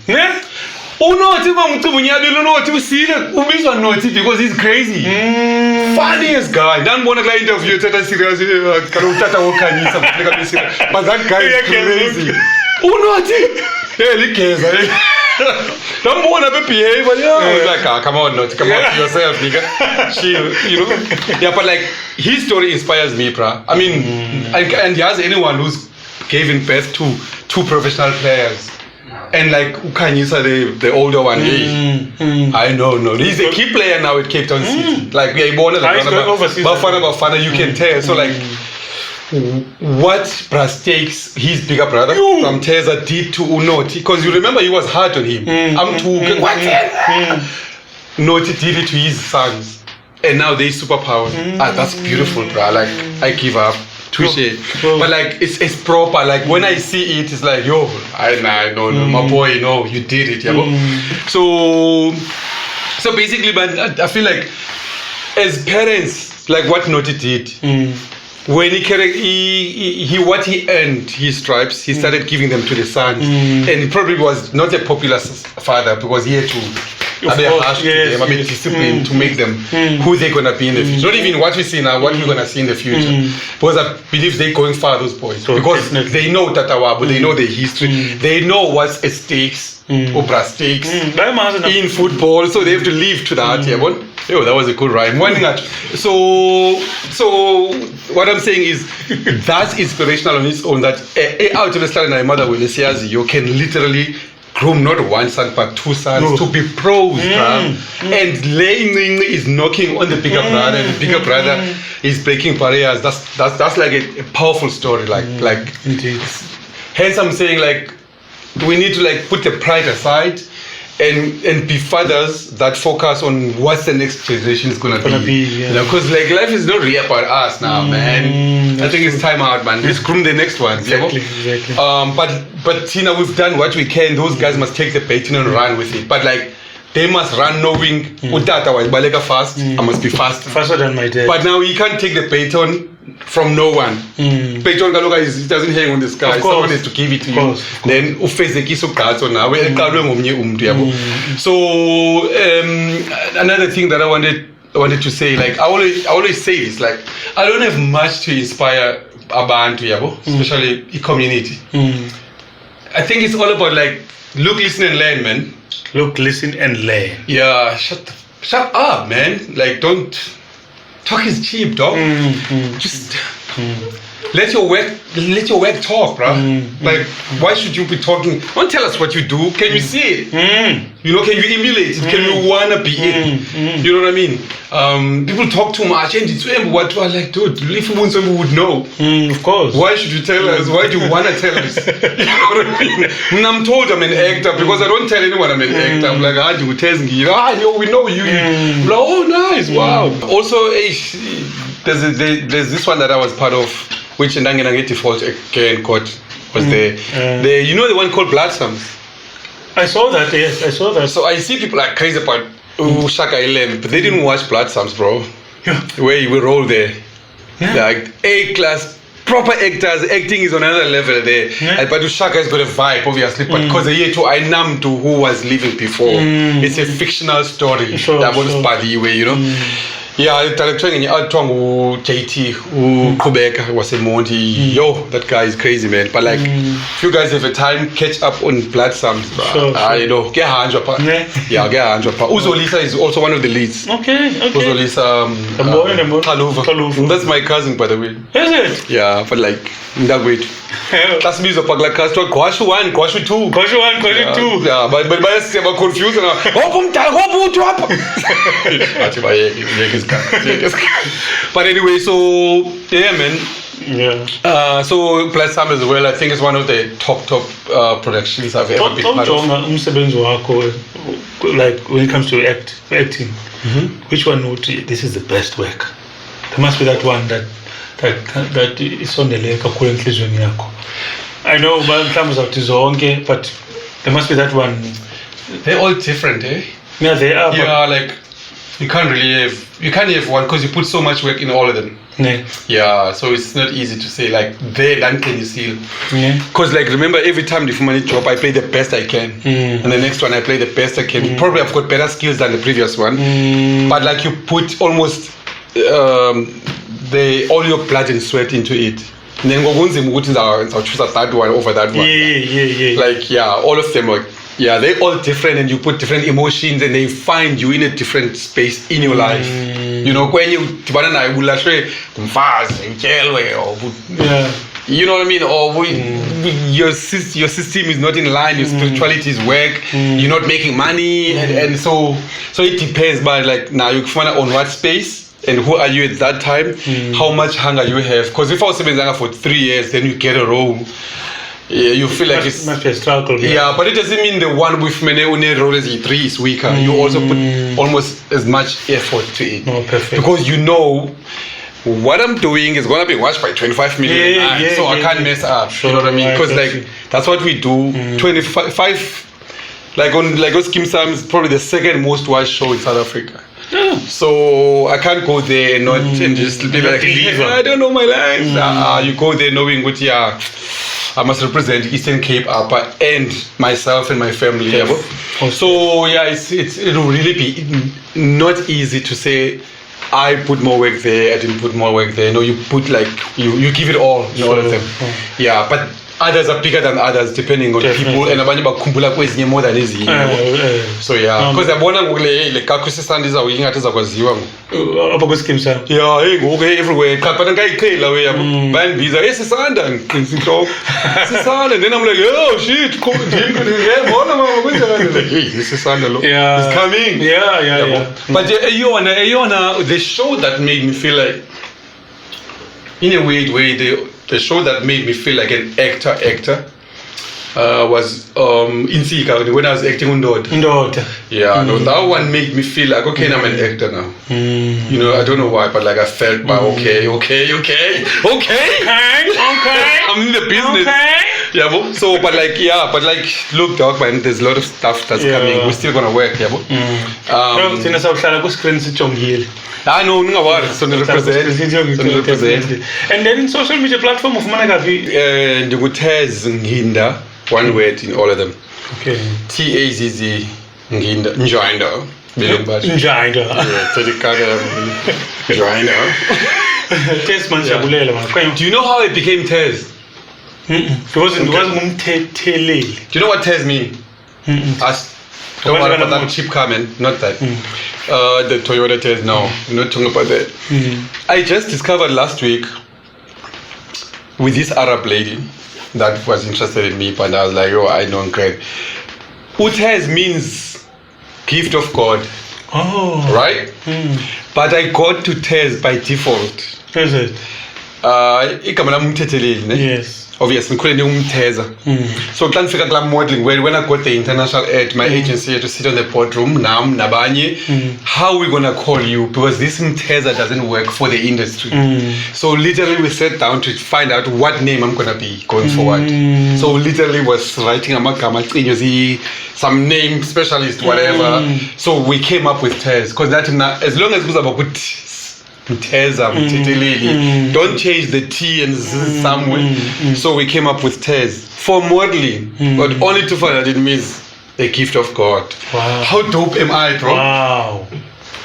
Oh no, it's because he's crazy. Funniest guy. Don't want to interview serious. But that guy is crazy. Oh no, don't want to behave, but like, come on, yourself, nigga. Chill, you know. Yeah, but like his story inspires me, bruh. I mean, and he has anyone who's given birth to two professional players, and like Ukanyisa, the older one. I know, he's a key player now at Cape Town City. Like we are born as Bafana, you can tell. So like. What Brass takes his bigger brother from Tazz did to Unoti, because you remember he was hard on him. Noti did it to his sons, and now they're superpowers. That's beautiful, bro. Like I give up. Touche. But like it's proper. Like when I see it, it's like yo, I know, my boy, no, you did it, yeah. So basically, man, I feel like as parents, like what Noti did. When he what he earned his stripes, he started giving them to the sons, and he probably was not a popular father because he had to be harsh to them, a bit disciplined to make them who they're gonna be in the future. Not even what we see now, what we're gonna see in the future. Because I believe they're going far, those boys, because they know Tatawabu, they know their history, they know what's at stakes. Opera stakes in football, so they have to live to that. Yo, that was a good rhyme. So what I'm saying is that's inspirational on its own. That out of the start, my mother will say, you can literally groom not one son but two sons to be pros, and Lenin is knocking on the bigger brother, and the bigger brother is breaking barriers. That's like a powerful story. Like indeed. Hence, I'm saying like. We need to like put the pride aside and be fathers that focus on what the next generation is gonna be. You know, because like life is not really about us now, man. I think it's time out, man. Let's groom the next ones. Exactly. But you know, we've done what we can. Those guys must take the baton and run with it. But like they must run knowing Utata was Balega fast. I must be faster than my dad. But now you can't take the baton from no one. Baton Galoga it doesn't hang on the sky. Someone has to give it to you. Then ufezekiso gato now. So another thing that I wanted to say, like I always say this, like I don't have much to inspire abantu, yabo, especially the community. I think it's all about like look, listen, and learn, man. Look, listen, and learn. Yeah, shut up, man. Like, don't talk is cheap, dog. Just let your work talk, bro. Like, why should you be talking? Don't tell us what you do. Can you see it? You know, can you emulate it? Can you wanna be it? You know what I mean? People talk too much, and it's what do I like, dude? If someone would know, of course. why should you tell us? Why do you wanna tell us? You know what I mean? And I'm told I'm an actor because I don't tell anyone I'm an actor. I'm like, do Tazz, we know you. Like, oh, nice, wow. Also, there's this one that I was part of, which Nginda default again court was there. You know the one called Blood Psalms? I saw that, yes, I saw that. So I see people like crazy about Shaka Ilem, but they didn't watch Blood Psalms, bro. Yeah. Where you will roll there. Yeah. Like A-class, proper actors, acting is on another level there. Yeah. But Shaka has got a vibe, obviously, but because I numb to who was living before. It's a fictional story. Sure. You know? Yeah, director JT Mquqo was a Monty. Yo, that guy is crazy, man. But like, if you guys have a time, catch up on Blood Psalms, bro. Sure. You know, get 100 pa. Yeah, get 100 pa. Uzolisa is also one of the leads. Okay. Uzolisa Kaluva. That's my cousin, by the way. Is it? Yeah, but like, that way. That's me, so like, Kwashu 1, Kwashu 2. Kwashu 1, Kwashu 2. Yeah, but I'm confused. But anyway, so yeah, man. Yeah. So Blood Psalms as well. I think it's one of the top productions I've ever been part of. Like when it comes to acting, which one would this is the best work? There must be that one that is on the lake. I know, but there must be that one. They're all different, eh? Yeah, they are. Yeah, like you can't have one because you put so much work in all of them. Yeah, so it's not easy to say like then can you see? Because like remember every time the money drop, I play the best I can, and the next one I play the best I can. Probably I've got better skills than the previous one, but like you put almost all your blood and sweat into it. And then I'll choose that one over that one. Yeah. Like all of them are. Yeah, they're all different, and you put different emotions, and they find you in a different space in your life. You know, when you you know what I mean? Or your system is not in line, your spirituality is work, you're not making money, and so it depends. But like now, you find out on what space. And who are you at that time? How much hunger you have? Because if I was spending for 3 years, then you get a role. Yeah, you feel like it's must be a struggle. Yeah, but it doesn't mean the one with many role as 3 is weaker. You also put almost as much effort to it. Oh, perfect. Because you know what I'm doing is gonna be watched by 25 million eyes, so I can't mess up. Sure, you know what I mean? Because like that's what we do. 25 like on SKEEM is probably the second most watched show in South Africa. Yeah. So I can't go there and not and just be like, I don't know my lines. You go there knowing what I must represent Eastern Cape Upper and myself and my family. Yes. So it'll really be not easy to say I put more work there, I didn't put more work there. No, you put like you give it all in all of them. Yeah, but others are bigger than others depending on people, and abanye bakhumbula kwezinye more than ezinye. So yeah, because yabona ngule le kakho sisandiza uyingathi zakwaziwa apha kweSKEEM sam. Yeah, hey ngoku everywhere qapha ngayiqhela we yabo bayindiza esisanda ngisinhloko sisanda, then I'm like, oh shit, ngiyabona mama kunjani, like hey this is Sanda lo, it's coming. Yeah. But Ayona, the show that made me feel like in a weird way the show that made me feel like an actor was Insika, when I was acting Undoda. Yeah, no, that one made me feel like okay, I'm an actor now. You know, I don't know why, but like I felt like okay. I'm in the business. Yeah, but so but like look dog man, there's a lot of stuff that's coming. We're still gonna work, yeah. I know, so represent. And then in social media platform of Managavi Tazz Nginda, one word in all of them. Okay. Tazz Nginda, Nginda. Nginda. Tazz man siyabulela man. Do you know how I became Tazz? Because it wasn't umthetheleli. Do you know what Tazz mean? Don't worry about that cheap car, man. Not that. The Toyota Tazz. No, I'm not talking about that. I just discovered last week with this Arab lady that was interested in me, but I was like, oh, I know great. Tazz means gift of God. Oh. Right? But I got to Tazz by default. Is it? Yes. Obviously, I couldn't Tazz. So can't figure out modeling when I got the international ad, my agency had to sit on the boardroom, Nam, Nabanye, how are we gonna call you? Because this Tazz doesn't work for the industry. So literally we sat down to find out what name I'm gonna be going forward. So literally was writing some name specialist, whatever. So we came up with Tazz. Because that as long as we about don't change the T and Z somewhere. So we came up with Tazz for modeling, but only to find out it means the gift of God. Wow. How dope am I, bro? Wow.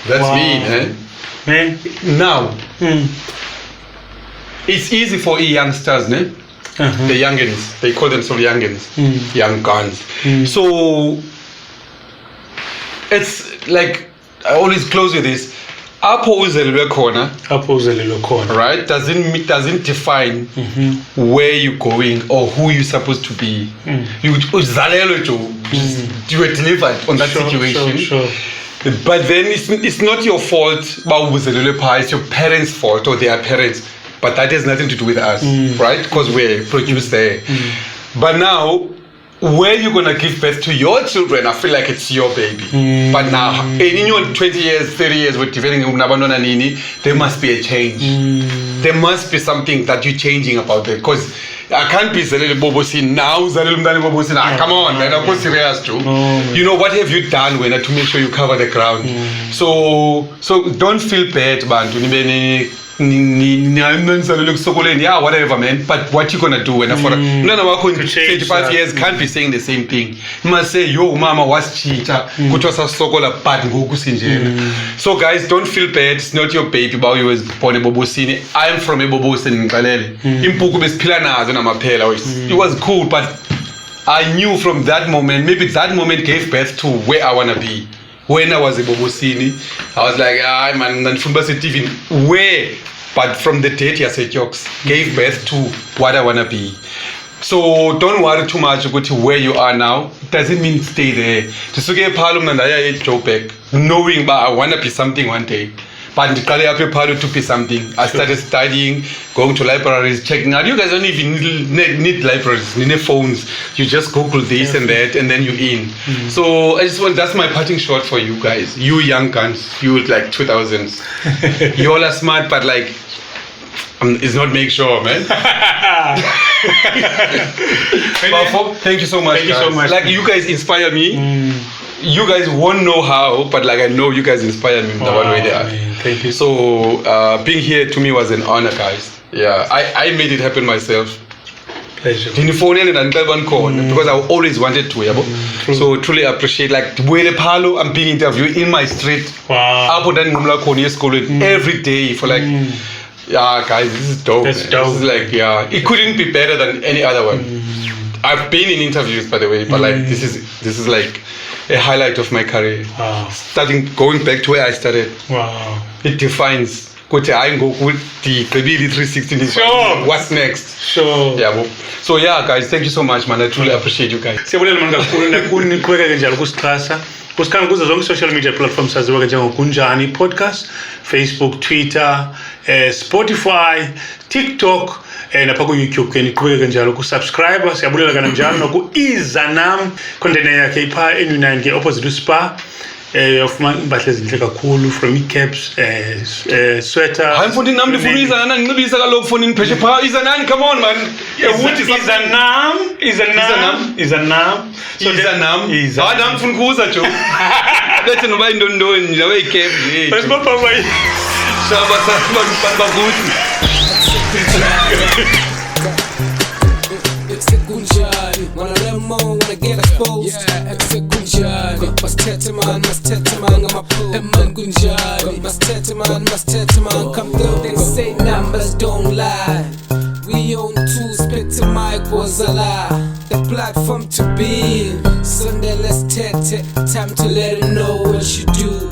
That's me, eh? Man. Now, it's easy for youngsters, ne? The youngins. They call themselves youngins. Young guns. So, it's like, I always close with this. Opposite corner, right? Doesn't define where you're going or who you're supposed to be. You were delivered on that situation. Sure. But then it's not your fault. It's your parents' fault or their parents. But that has nothing to do with us, right? Because we're produced there. But now, where you're going to give birth to your children, I feel like it's your baby. But now, in your 20 years, 30 years, with developing there must be a change. There must be something that you're changing about it. Because I can't be Zalele Bobosi now, Zalele Mdani Bobosi. Come on, man, I'm serious too. You know, what have you done when to make sure you cover the ground? So don't feel bad, man. Yeah, whatever, man. But what you gonna do when for 25 years can't be saying the same thing. You must say, yo, mama was cheater. So guys, don't feel bad. It's not your baby. But you was born a Bobosini. I'm from a Bobosini in Kalele. It was cool, but I knew from that moment, maybe that moment gave birth to where I wanna be. When I was a Bobosini, I was like, man, TV. Where? But from the date, I said, jokes, gave birth to what I want to be. So don't worry too much about where you are now. It doesn't mean stay there. Just to get Parliament, I joke back, knowing that I want to be something one day. But to be something. I started studying, going to libraries, checking out. You guys don't even need libraries, need phones. You just Google this and that, and then you're in. So I just that's my parting shot for you guys. You young guns, you like 2000s. You all are smart, but like, it's not make sure, man. Thank you so much. Thank you so much. Like, you guys inspire me. You guys won't know how, but like I know you guys inspire me in the one way they are. Thank you. So being here to me was an honor, guys. Yeah, I made it happen myself. Pleasure. Because I always wanted to. So truly appreciate like I'm being interviewed in my street. Wow. Every day for like. Yeah, guys, this is dope. That's dope. This is like, yeah, it couldn't be better than any other one. I've been in interviews, by the way, but like this is like a highlight of my career. Wow. Going back to where I started. Wow. It defines. I go with the 360. Sure. What's next? Sure. Yeah. So yeah, guys, thank you so much, man. I truly appreciate you guys. Kusikhanga kuzo zonke social media platforms aziwa Kunjani Podcast, Facebook, Twitter, Spotify, TikTok, napha ku YouTube ke niqhubeke njalo ku subscribe. Siyabulela kana njalo noku Izanam content yakhe ipha en9 ke opposite Spa. Ufumana impahla ezinhle kakhulu from caps, sweater. I'm putting nam ndifuna Izanana nginibisa kaloku phone inpheshe pha Izanani, come on man. Izanam. So Izanam. Nam mfuna kuza jo. Lethe noba indondoni nawe icap nje. Basibaba yi. Shaba sasiba kuthi. It's Kunjani. Wanna learn more, wanna get exposed. Yeah, it's Kunjani. tete man, must tete man, Mquqo, man Kunjani, must tete man, come through, they say numbers don't lie. We own two, spit to Mquqo Zala, the platform to be in. Sunday let's tete, time to let him know what you do.